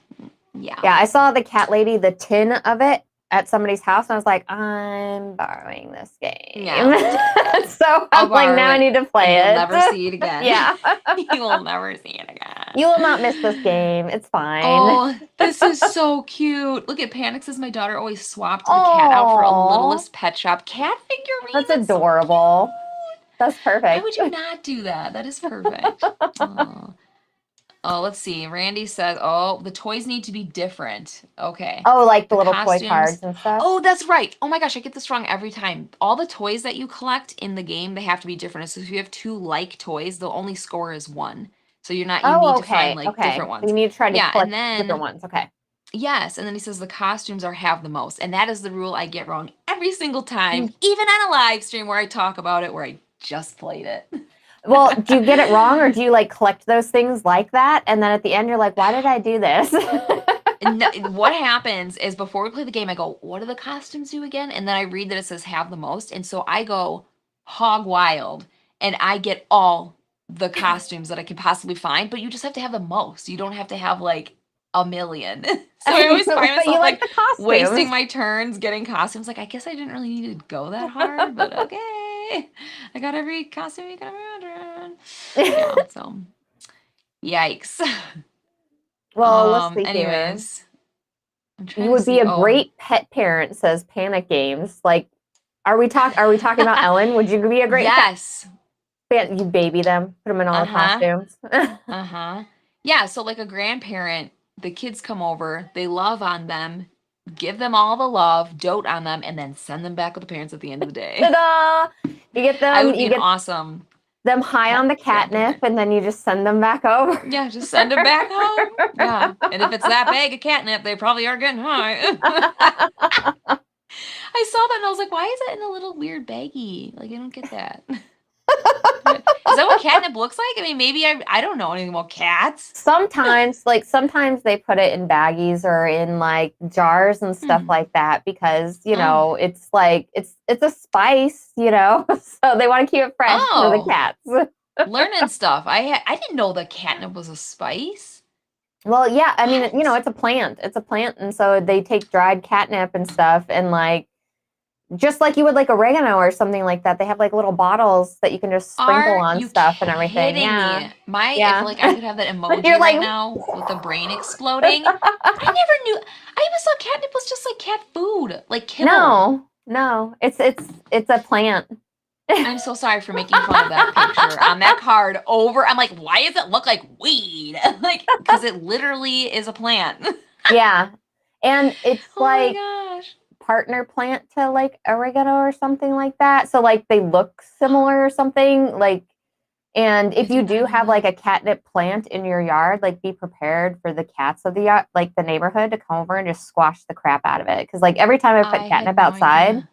Yeah. Yeah, I saw the Cat Lady, the tin of it, at somebody's house, and I was like, I'm borrowing this game. Yeah. So I'm like, now I need to play it. You'll never see it again. Yeah. You will never see it again. You will not miss this game. It's fine. Oh, this is so cute. Look at Panic says, my daughter always swapped the cat out for a Littlest Pet Shop cat figurine. That's adorable. That's perfect. Why would you not do that? That is perfect. Oh, let's see. Randy says, oh, the toys need to be different. Okay. Oh, like the little toy cards and stuff? Oh, that's right. Oh my gosh, I get this wrong every time. All the toys that you collect in the game, they have to be different. So if you have 2 like toys, the only score is 1. So you're not, you need to find like different ones. You need to try to collect different ones. Okay. Yes, and then he says the costumes are have the most. And that is the rule I get wrong every single time, even on a live stream where I talk about it, where I just played it. Well, do you get it wrong, or do you like collect those things like that? And then at the end, you're like, why did I do this? No, what happens is before we play the game, I go, what do the costumes do again? And then I read that it says have the most. And so I go hog wild and I get all the costumes that I can possibly find, but you just have to have the most. You don't have to have like a million. So I always find myself like wasting my turns getting costumes. Like, I guess I didn't really need to go that hard, but okay. I got every costume you can imagine. Yeah, so yikes. Well, let's see. Anyways, you would be a great pet parent, says Panic Games. Like, are we talking about Ellen? Would you be a great pet? You baby them, put them in all the costumes. Yeah, so like a grandparent, the kids come over, they love on them, give them all the love, dote on them, and then send them back with the parents at the end of the day. Ta-da! You get them. I would be awesome. Them high on the catnip, and then you just send them back over. Yeah, just send them back home. Yeah, and if it's that bag of catnip, they probably are getting high. I saw that and I was like, why is it in a little weird baggie? Like, I don't get that. Is that what catnip looks like? I mean, maybe I don't know anything about cats. Sometimes they put it in baggies or in like jars and stuff like that because, you know, it's like it's a spice, you know. So they want to keep it fresh for the cats. Learning stuff. I didn't know that catnip was a spice. Well, yeah, I mean, you know, it's a plant. It's a plant, and so they take dried catnip and stuff and like just like you would like oregano or something like that. They have like little bottels that you can just sprinkle on stuff and everything. Yeah. If like I could have that emoji right now with the brain exploding. I never knew. I even thought catnip was just like cat food, like kibble. No, it's a plant. I'm so sorry for making fun of that picture on that card over. I'm like, why does it look like weed? Like, because it literally is a plant. Yeah, and it's like my gosh. Partner plant to like oregano or something like that. So like they look similar or something like, and if you do have like a catnip plant in your yard, like be prepared for the cats of the yard, like the neighborhood to come over and just squash the crap out of it. Cause like every time I put catnip outside,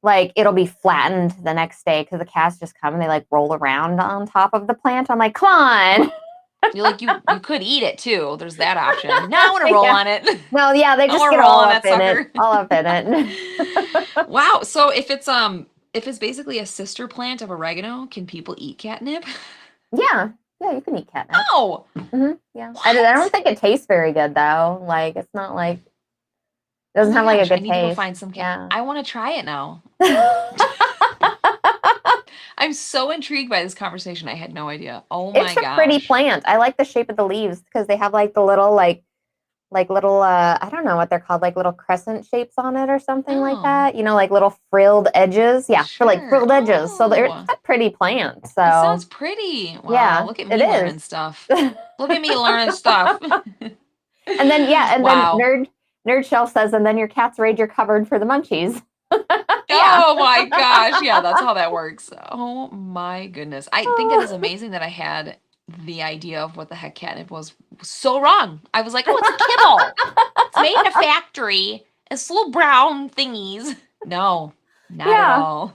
like it'll be flattened the next day because the cats just come and they like roll around on top of the plant. I'm like, come on. You're like, you could eat it too. There's that option. No, I want to roll on it. Well, yeah, they just get all up in it. All up in it. Wow. So if it's basically a sister plant of oregano, can people eat catnip? Yeah, you can eat catnip. Oh, yeah. I don't think it tastes very good though. Like it's not like it doesn't have like a good taste. I need to go find some catnip. I want to try it now. I'm so intrigued by this conversation. I had no idea. Oh my gosh. It's a pretty plant. I like the shape of the leaves because they have like the little like little I don't know what they're called, like little crescent shapes on it or something like that. You know, like little frilled edges. Yeah, for like frilled edges. So they're a pretty plant. So it sounds pretty. Wow. Yeah, look at me learning stuff. Look at me learning stuff. And then then Nerd Shelf says, and then your cat's raid your cupboard for the munchies. Yeah. Oh my gosh. Yeah, that's how that works. Oh my goodness. I think it is amazing that I had the idea of what the heck catnip was so wrong. I was like, oh, it's a kibble. It's made in a factory. It's little brown thingies. No, not at all.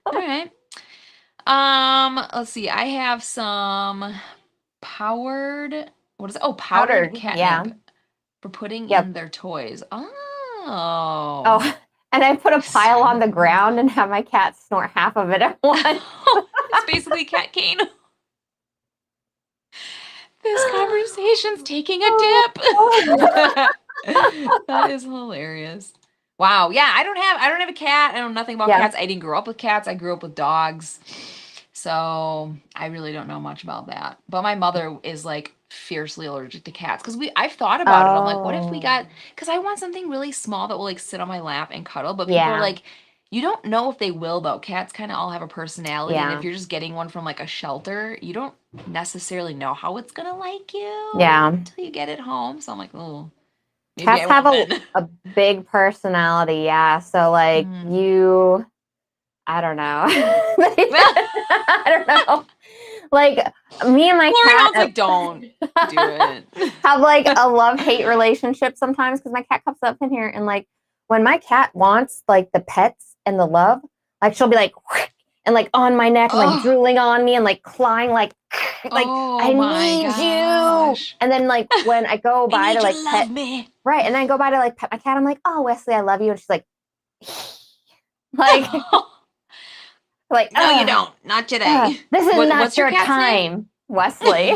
All right. Let's see. I have some powdered, what is it? Oh, powdered catnip for putting in their toys. Oh, and I put a pile on the ground and have my cat snort half of it at once. It's basically cat cane. This conversation's taking a dip. That is hilarious. Wow. Yeah, I don't have a cat. I know nothing about cats. I didn't grow up with cats. I grew up with dogs. So I really don't know much about that. But my mother is like fiercely allergic to cats. Because I've thought about it. I'm like, what if we got, because I want something really small that will like sit on my lap and cuddle. But people are like, you don't know if they will though. Cats kind of all have a personality. And if you're just getting one from like a shelter, you don't necessarily know how it's going to like you. Until you get it home. So I'm like, oh. Cats have a big personality, so like I don't know. I don't know. Like me and my cat, like, don't do it. Have like a love-hate relationship sometimes because my cat comes up in here and like when my cat wants like the pets and the love, like she'll be like and like on my neck and like drooling on me and like clawing like I need you. And then like when I go by to like pet me. Right. And then I go by to like pet my cat, I'm like, oh Wesley, I love you. And she's like like no, you don't. Not today. This is not your time, name? Wesley.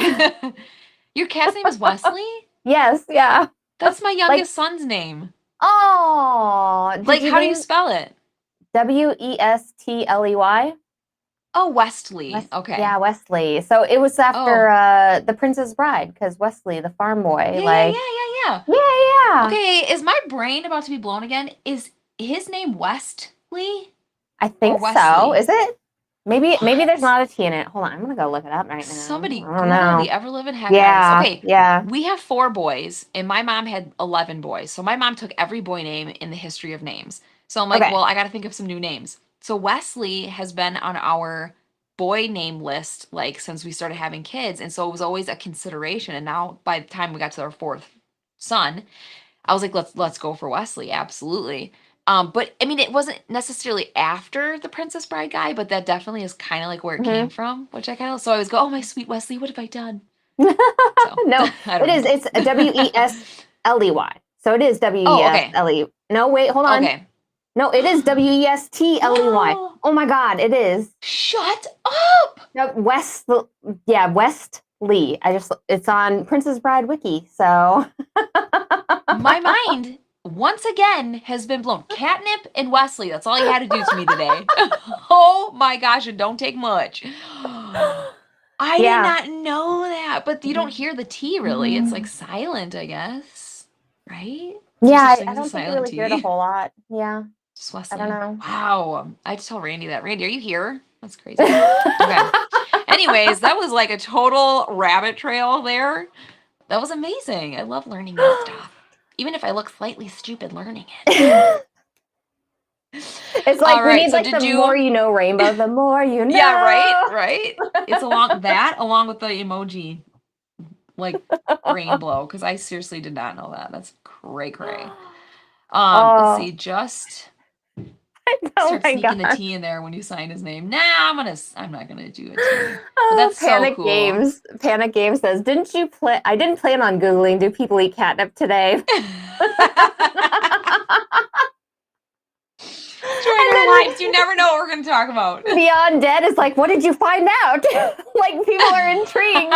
Your cat's name is Wesley? Yes, yeah. That's my youngest son's name. Oh. Like how do you spell it? Westley. Oh, Westley. Okay. Yeah, Wesley. So it was after The Princess Bride, because Wesley, the farm boy. Yeah. Yeah. Okay, is my brain about to be blown again? Is his name Westley? I think so. Is it? Maybe there's not a T in it. Hold on, I'm gonna go look it up right now. Somebody Google the ever-living heck out of this. Okay, yeah. We have 4 boys, and my mom had 11 boys. So my mom took every boy name in the history of names. So I'm like, well, I got to think of some new names. So Wesley has been on our boy name list like since we started having kids, and so it was always a consideration. And now by the time we got to our 4th son, I was like, let's go for Wesley, absolutely. But I mean, it wasn't necessarily after the Princess Bride guy, but that definitely is kind of like where it came from, which I kind of, so I always go, oh, my sweet Wesley, what have I done? So, no, it's Wesley. So it is Wesle. No, wait, hold on. Okay. No, it is Westley. Oh my God, it is. Shut up. No, Westley. It's on Princess Bride Wiki, so. My mind once again has been blown. Catnip and Wesley. That's all you had to do to me today. Oh my gosh, it don't take much. I did not know that. But you don't hear the T really. It's like silent, I guess. Right? Yeah, I don't think you really hear it a whole lot. Yeah. Just Wesley. I don't know. Wow. I just told Randy that. Randy, are you here? That's crazy. Okay. Anyways, that was like a total rabbit trail there. That was amazing. I love learning new stuff. Even if I look slightly stupid learning it. It's like we need like the more you know rainbow, the more you know. Yeah, right. It's along with the emoji like rainbow, because I seriously did not know that. That's cray. Let's see, just start sneaking the T in there when you sign his name. Nah, I'm not gonna do it. But that's Panic so cool. Panic Games says, I didn't plan on Googling, do people eat catnip today? Join our lives. You never know what we're going to talk about. Beyond Dead is like, what did you find out? Like, people are intrigued.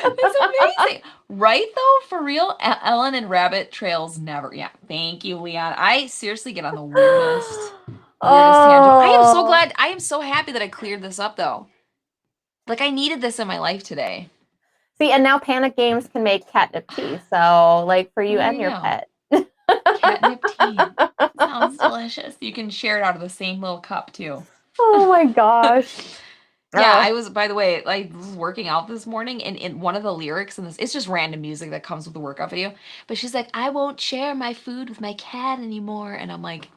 That's amazing. Right, though? For real, Ellen and Rabbit Trails never. Yeah, thank you, Leon. I seriously get on the weirdest tangent. I am so glad. I am so happy that I cleared this up, though. Like, I needed this in my life today. See, and now Panic Games can make catnip tea. So, like, for you and your pet. Catnip tea. Sounds delicious. You can share it out of the same little cup, too. Oh, my gosh. Yeah, Oh. I was, by the way, like working out this morning, and in one of the lyrics in this, it's just random music that comes with the workout video. But she's like, I won't share my food with my cat anymore. And I'm like,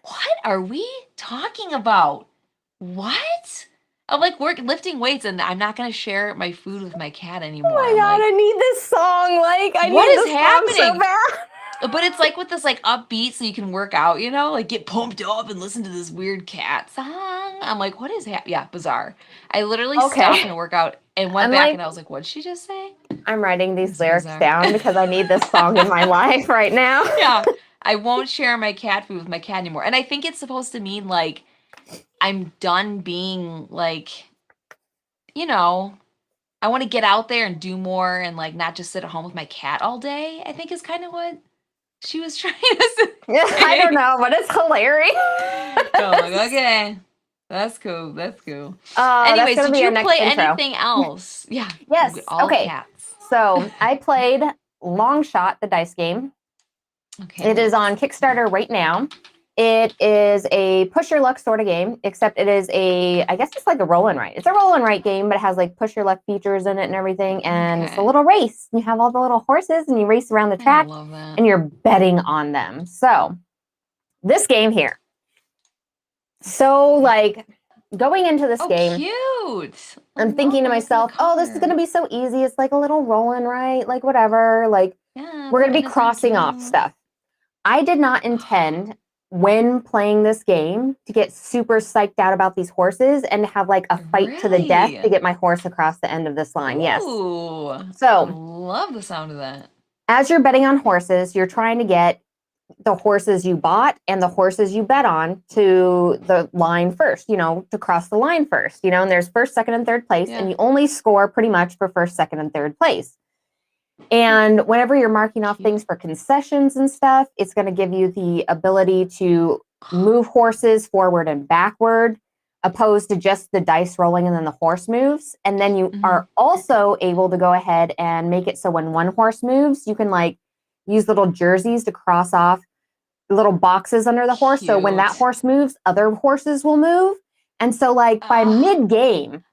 what are we talking about? What? I'm like lifting weights, and I'm not gonna share my food with my cat Oh anymore. my I'm God, like, I need this song. Like, I what need is this song so happening? bad. But it's like with this like upbeat, so you can work out, you know, like get pumped up and listen to this weird cat song. I'm like, what is happening? Yeah, bizarre. I literally stopped Okay. my workout and went I'm back, like, and I was like, what did she just say? I'm writing these It's lyrics bizarre. down because I need this song in my life right now. Yeah, I won't share my cat food with my cat anymore. And I think it's supposed to mean like I'm done being like, you know, I want to get out there and do more and like not just sit at home with my cat all day. I think is kind of what she was trying to Yeah, I don't say. know, but it's hilarious. I'm like, okay, that's cool. That's cool. Oh, that's Anyways, gonna did be our you next play intro. anything else? Yeah, Yes. all Okay. cats. So I played Long Shot, the dice game. Okay. It is on Kickstarter right now. It is a push your luck sort of game, except it is I guess it's like a roll and write. It's a roll and write game, but it has like push your luck features in it and everything. And it's a little race. You have all the little horses and you race around the track I love that. and you're betting on them. So this game here. So like going into this game, cute. I'm thinking to myself, oh, this is going to be so easy. It's like a little roll and write, like whatever. Like we're going to be crossing off stuff. I did not intend when playing this game to get super psyched out about these horses and have like a fight to the death to get my horse across the end of this line. Ooh, yes. So love the sound of that. As you're betting on horses, you're trying to get the horses you bought and the horses you bet on to the line first, to cross the line first, and there's first, second, and third place. Yeah. And you only score pretty much for first, second, and third place. And whenever you're marking off things for concessions and stuff, it's going to give you the ability to move horses forward and backward, opposed to just the dice rolling and then the horse moves. And then you are also able to go ahead and make it so when one horse moves, you can like use little jerseys to cross off little boxes under the horse. So when that horse moves, other horses will move. And so like by mid-game,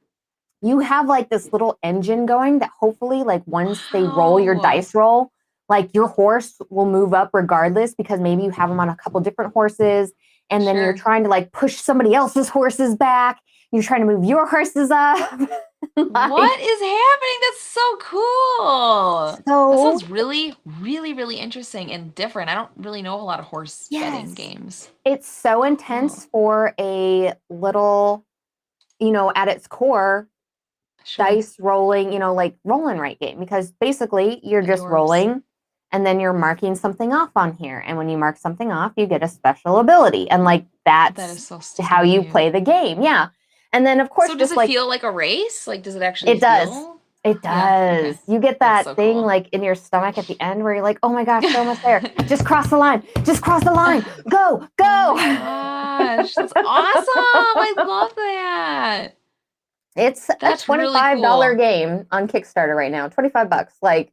you have like this little engine going that hopefully like once they roll your dice roll, like your horse will move up regardless because maybe you have them on a couple different horses and then you're trying to like push somebody else's horses back. You're trying to move your horses up. What is happening? That's so cool. That sounds really, really, really interesting and different. I don't really know a lot of horse betting games. It's so intense for a little, at its core, dice rolling, like roll and write game, because basically you're just rolling and then you're marking something off on here. And when you mark something off, you get a special ability. And like that is so how you play the game. Yeah. And then of course, so does it feel like a race? Like, does it actually It does. It does. Yeah, okay. You get that thing like in your stomach at the end where you're like, oh my gosh, they're almost there. Just cross the line. Just cross the line. Go, go. Oh my gosh, that's awesome. I love that. It's a $25 game on Kickstarter right now. $25. Like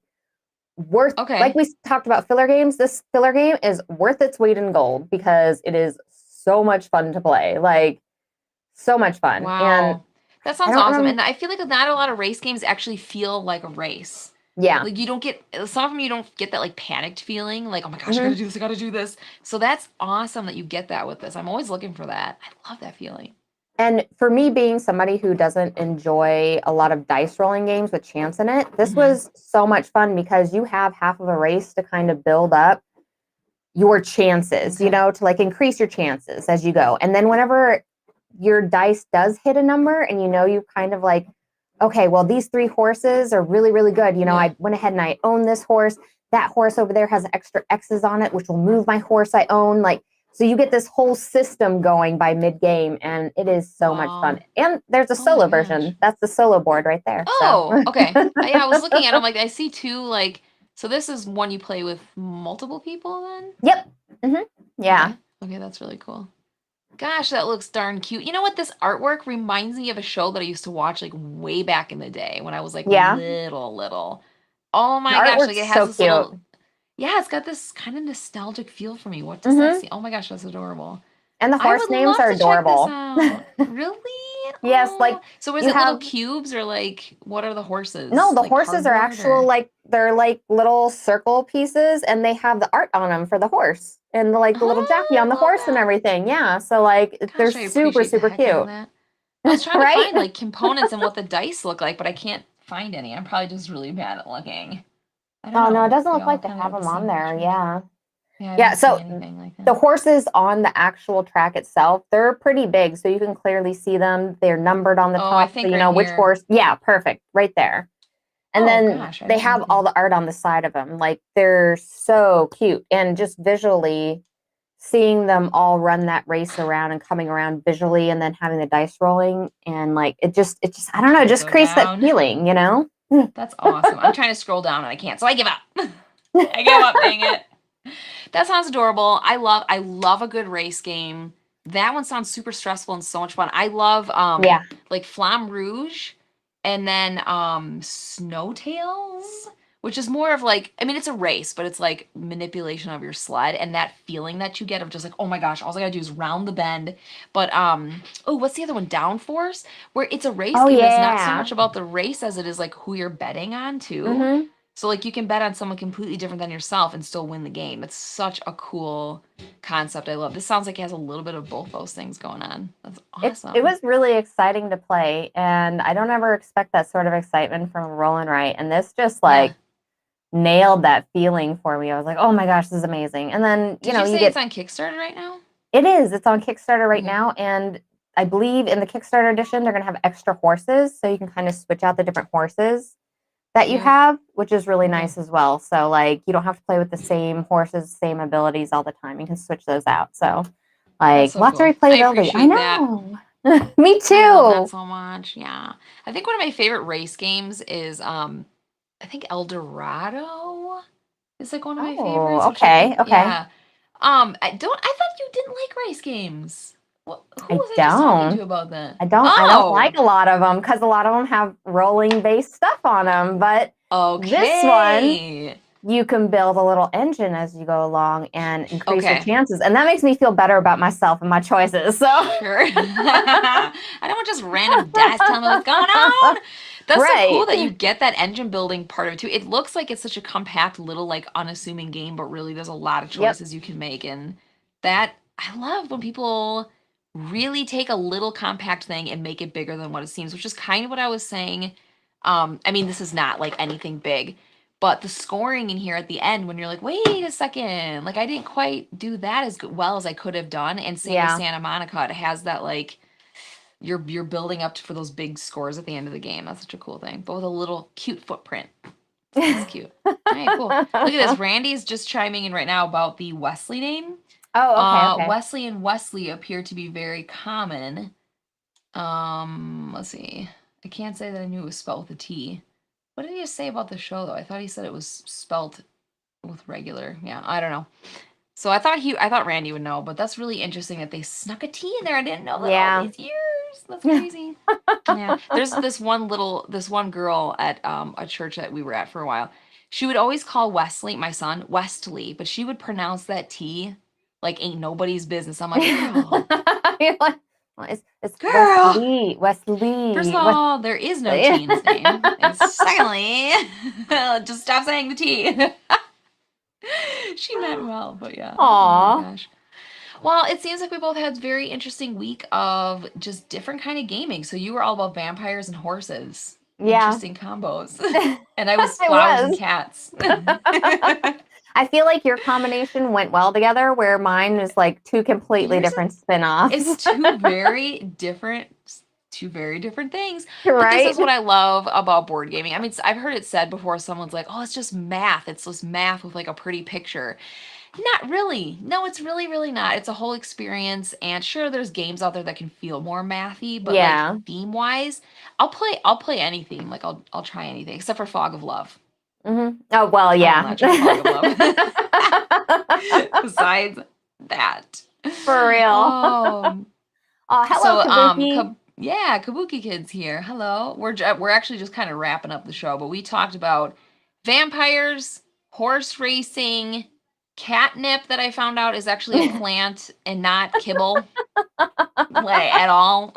worth, like we talked about filler games, this filler game is worth its weight in gold because it is so much fun to play. Like so much fun. Wow. And that sounds awesome. And I feel like not a lot of race games actually feel like a race. Yeah. Like you don't get, some of them you don't get that like panicked feeling, like, oh my gosh, I gotta do this, I gotta do this. So that's awesome that you get that with this. I'm always looking for that. I love that feeling. And for me, being somebody who doesn't enjoy a lot of dice rolling games with chance in it, this was so much fun because you have half of a race to kind of build up your chances, to like increase your chances as you go. And then whenever your dice does hit a number and you kind of like, okay, well, these 3 horses are really, really good. I went ahead and I own this horse. That horse over there has extra X's on it, which will move my horse I own. Like, so you get this whole system going by mid-game, and it is so much fun. And there's a solo version. That's the solo board right there. Oh, okay. Yeah, I was looking at it. I'm like, I see 2, like, so this is one you play with multiple people then? Yep. Mm-hmm. Yeah. Okay, that's really cool. Gosh, that looks darn cute. You know what? This artwork reminds me of a show that I used to watch like way back in the day when I was like little. Oh my gosh, like it has this little... Yeah, it's got this kind of nostalgic feel for me. What does that see? Oh my gosh, that's adorable. And the horse names are adorable. Really? Yes, like so is you it little have cubes or like what are the horses? no, the Like horses are cardboard actual or like they're like little circle pieces, and they have the art on them for the horse and like the little jockey I on the love horse and that. everything. Yeah, so like they're Gosh, I super appreciate the super heck out of cute, that. I was trying to right? find like components and what the dice look like, but I can't find any. I'm probably just really bad at looking. I don't Oh no, it know. doesn't They look all like they kind of have have the them on same there. picture. Yeah. Yeah, I Yeah, don't see so anything like the that. horses on the actual track itself, they're pretty big, so you can clearly see them. They're numbered on the Oh, I top, so think you right know which here. horse. Yeah, perfect, right there. And Oh then gosh, I they didn't have look all at. the art on the side of them. Like they're so cute, and just visually seeing them all run that race around and coming around visually, and then having the dice rolling, and like it just I I'm don't know, it trying to just go creates that down. feeling, you know? That's awesome. I'm trying to scroll down and I can't, so I give up. I give up, dang it. That sounds adorable. I love a good race game. That one sounds super stressful and so much fun. I love Yeah. like Flamme Rouge and then Snowtails, which is more of like, I mean it's a race, but it's like manipulation of your sled and that feeling that you get of just like, oh my gosh, all I gotta do is round the bend. But oh, what's the other one? Downforce, where it's a race Oh game that's not so yeah. much about the race as it is like who you're betting on too. Mm-hmm. So like you can bet on someone completely different than yourself and still win the game. It's such a cool concept. I love. This sounds like it has a little bit of both those things going on. That's It awesome. was really exciting to play, and I don't ever expect that sort of excitement from Roll and Write. And this just Yeah. like nailed that feeling for me. I was like, oh my gosh, this is amazing. And then, Did you you say it's get on Kickstarter right now? it's on Kickstarter right Okay. now. And I believe in the Kickstarter edition, they're going to have extra horses. So you can kind of switch out the different horses that you Cute. have, which is really Okay. nice as well. So, like, you don't have to play with the same horses, same abilities all the time. You can switch those out. So, That's like, so lots of cool. I replayability. I appreciate that. know. Me I love that too. so much. Yeah. I think one of my favorite race games is I think El Dorado is like one of my favorites, Oh, which I okay. think Okay. yeah. I thought you didn't like race games. What, who I was I just talking to don't. about that? I don't like Oh, a lot of them because a lot of them have rolling based stuff on them. But this one, okay. you can build a little engine as you go along and increase your Okay. chances. And that makes me feel better about myself and my choices. So, Sure. I don't want just random dice telling me what's going on. That's so cool right. that you get that engine building part of it too. It looks like it's such a compact little like unassuming game, but really there's a lot of Yep. choices you can make and that I love when people really take a little compact thing and make it bigger than what it seems, which is kind of what I was saying. I mean, this is not like anything big, but the scoring in here at the end, when you're like, wait a second, like I didn't quite do that as well as I could have done. And same with Yeah. Santa Monica, it has that like you're building up for those big scores at the end of the game. That's such a cool thing, but with a little cute footprint. That's cute. All right, cool. Look at this. Randy's just chiming in right now about the Wesley name. Oh, okay, okay. Wesley and Wesley appear to be very common. Let's see. I can't say that I knew it was spelled with a T. What did he say about the show though? I thought he said it was spelled with regular. Yeah, I don't know. So I thought Randy would know, but that's really interesting that they snuck a T in there. I didn't know that all Yeah. these years. That's crazy. Yeah. There's this one girl at a church that we were at for a while. She would always call Wesley, my son, Westley, but she would pronounce that T like ain't nobody's business. I'm like, girl, You're like, well, it's girl. First of Wesley. all, there is no T in his name. And secondly, just stop saying the T. She meant well, but yeah. Oh my Aw. gosh. Well, it seems like we both had a very interesting week of just different kind of gaming. So you were all about vampires and horses. Yeah. Interesting combos. And I was It flowers and was. cats. I feel like your combination went well together, where mine was like two completely Yours different spin-offs. is two very different things. But this Right? is what I love about board gaming. I mean, I've heard it said before, someone's like, oh, it's just math. It's just math with like a pretty picture. Not really. No, it's really, really not. It's a whole experience. And sure, there's games out there that can feel more mathy, but like Yeah. theme wise, I'll play any theme. Like I'll try anything except for Fog of Love. Oh, well, I will yeah. not try Fog of Love. Besides that. For real. Oh. Oh, hello, So Kabuki. yeah, Kabuki Kids here. Hello. We're actually just kind of wrapping up the show, but we talked about vampires, horse racing, catnip that I found out is actually a plant and not kibble like, at all.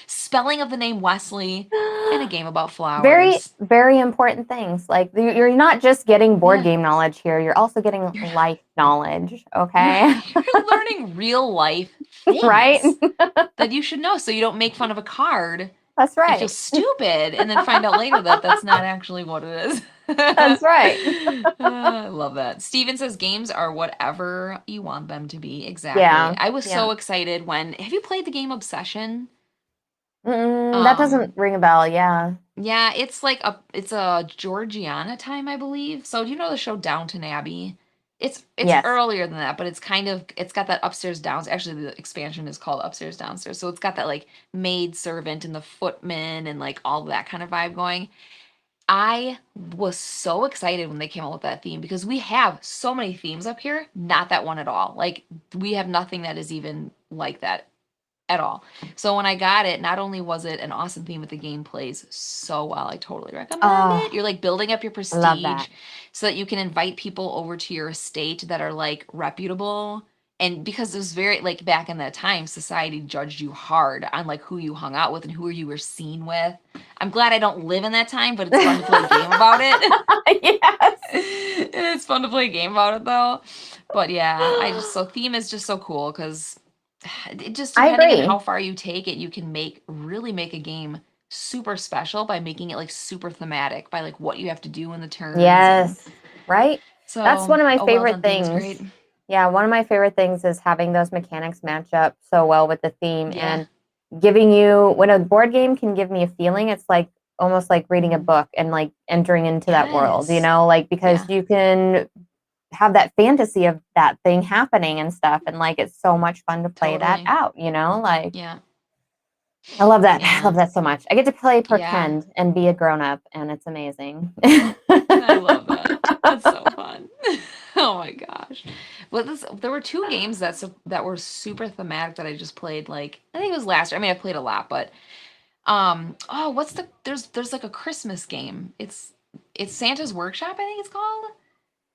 spelling of the name Wesley, and a game about Very, flowers. very important things. Like you're not just getting board game knowledge here, you're also getting life knowledge, okay? You're learning real life things right? that you should know so you don't make fun of a card. That's right. And feel stupid and then find out later that that's not actually what it is. That's right. I love that. Steven says games are whatever you want them to be. Exactly. Yeah. I was so excited when. Have you played the game Obsession? That doesn't ring a bell. Yeah. Yeah, it's like a Georgiana time, I believe. So do you know the show Downton Abbey? It's earlier than that, but it's got that upstairs downstairs. Actually, the expansion is called upstairs downstairs. So it's got that like maid servant and the footman and like all that kind of vibe going. I was so excited when they came out with that theme because we have so many themes up here, not that one at all. Like we have nothing that is even like that at all. So when I got it, not only was it an awesome theme, but the game plays so well. I totally recommend it. You're like building up your prestige so that you can invite people over to your estate that are like reputable. And because it was very like back in that time, society judged you hard on like who you hung out with and who you were seen with. I'm glad I don't live in that time, but it's fun to play a game about it. Yes. It's fun to play a game about it though. But yeah, so theme is just so cool because it just depending on how far you take it, you can really make a game super special by making it like super thematic by like what you have to do in the turns. Yes. Right? So that's one of my favorite things. Great. Yeah, one of my favorite things is having those mechanics match up so well with the theme and giving you when a board game can give me a feeling, it's like almost like reading a book and like entering into that world, you know, like because you can have that fantasy of that thing happening and stuff, and like it's so much fun to play that out, you know, like I love that. I love that so much. I get to play pretend and be a grown-up, and it's amazing. I love that. That's so fun. Oh my gosh. Well, there were two games that were super thematic that I just played. Like I think it was last year. I mean, I played a lot, but there's like a Christmas game. It's Santa's Workshop, I think it's called.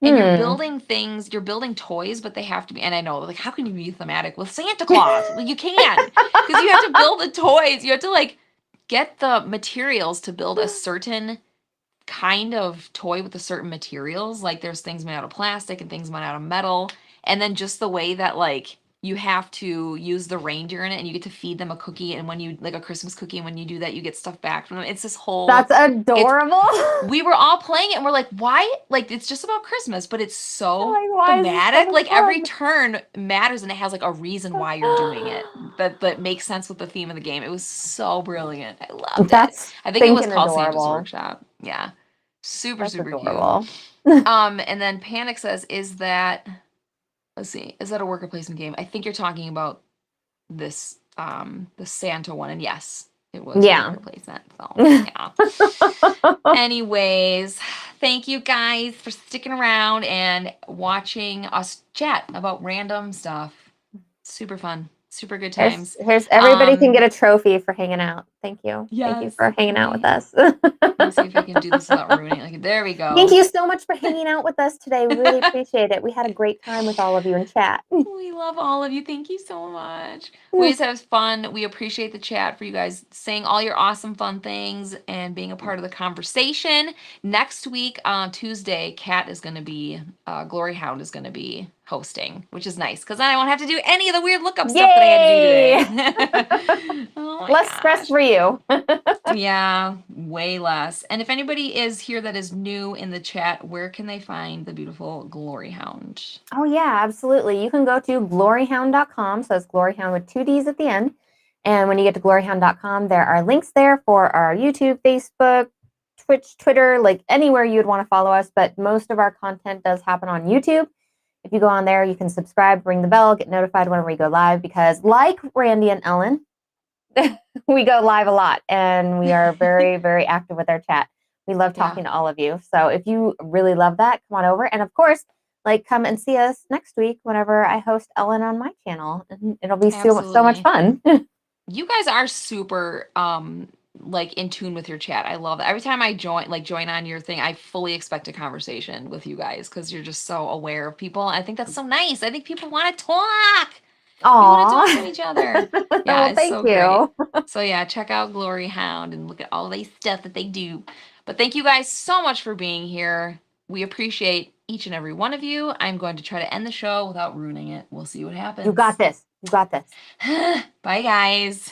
And you're building things, you're building toys, but they have to be, and I know, like, how can you be thematic with Santa Claus? Well, you can't, because you have to build the toys. You have to, like, get the materials to build a certain kind of toy with a certain materials. Like, there's things made out of plastic and things made out of metal. And then just the way that, like, you have to use the reindeer in it and you get to feed them a cookie. And when you, like a Christmas cookie, and when you do that, you get stuff back from them. It's this whole. That's adorable. We were all playing it and we're like, why? Like, it's just about Christmas, but it's so thematic. Like, every turn matters and it has like a reason why you're doing it that makes sense with the theme of the game. It was so brilliant. I loved it. I think it was called Santa's Workshop. Yeah. Super adorable. Cute. And then Panic says, let's see, is that a worker placement game? I think you're talking about this, the Santa one. And yes, it was worker placement. So, yeah. Anyways, thank you guys for sticking around and watching us chat about random stuff. Super fun. Super good times. Here's everybody can get a trophy for hanging out. Thank you. Yes, thank you for hanging out with us. Let's see if I can do this without ruining it. Like, there we go. Thank you so much for hanging out with us today. We really appreciate it. We had a great time with all of you in chat. We love all of you. Thank you so much. We just have fun. We appreciate the chat for you guys saying all your awesome fun things and being a part of the conversation. Next week on Tuesday, Gloryhoundd is going to be hosting, which is nice because I won't have to do any of the weird lookup stuff that I had to do today. Less stress for you. Yeah, way less. And if anybody is here that is new in the chat, where can they find the beautiful Gloryhoundd? Oh, yeah, absolutely. You can go to gloryhoundd.com. So it's Gloryhoundd with 2 D's at the end. And when you get to gloryhoundd.com, there are links there for our YouTube, Facebook, Twitch, Twitter, like anywhere you'd want to follow us. But most of our content does happen on YouTube. If you go on there, you can subscribe, ring the bell, get notified whenever we go live, because like Randy and Ellen, we go live a lot and we are very, very active with our chat. We love talking to all of you. So if you really love that, come on over. And of course, like, come and see us next week whenever I host Ellen on my channel. And it'll be so much fun. You guys are super like in tune with your chat. I love that. Every time I join on your thing, I fully expect a conversation with you guys because you're just so aware of people. I think that's so nice. I think people want to talk. want to talk to each other. Yeah, well, it's thank so you. great. So yeah, check out Gloryhoundd and look at all the stuff that they do. But thank you guys so much for being here. We appreciate each and every one of you. I'm going to try to end the show without ruining it. We'll see what happens. You got this. You got this. Bye, guys.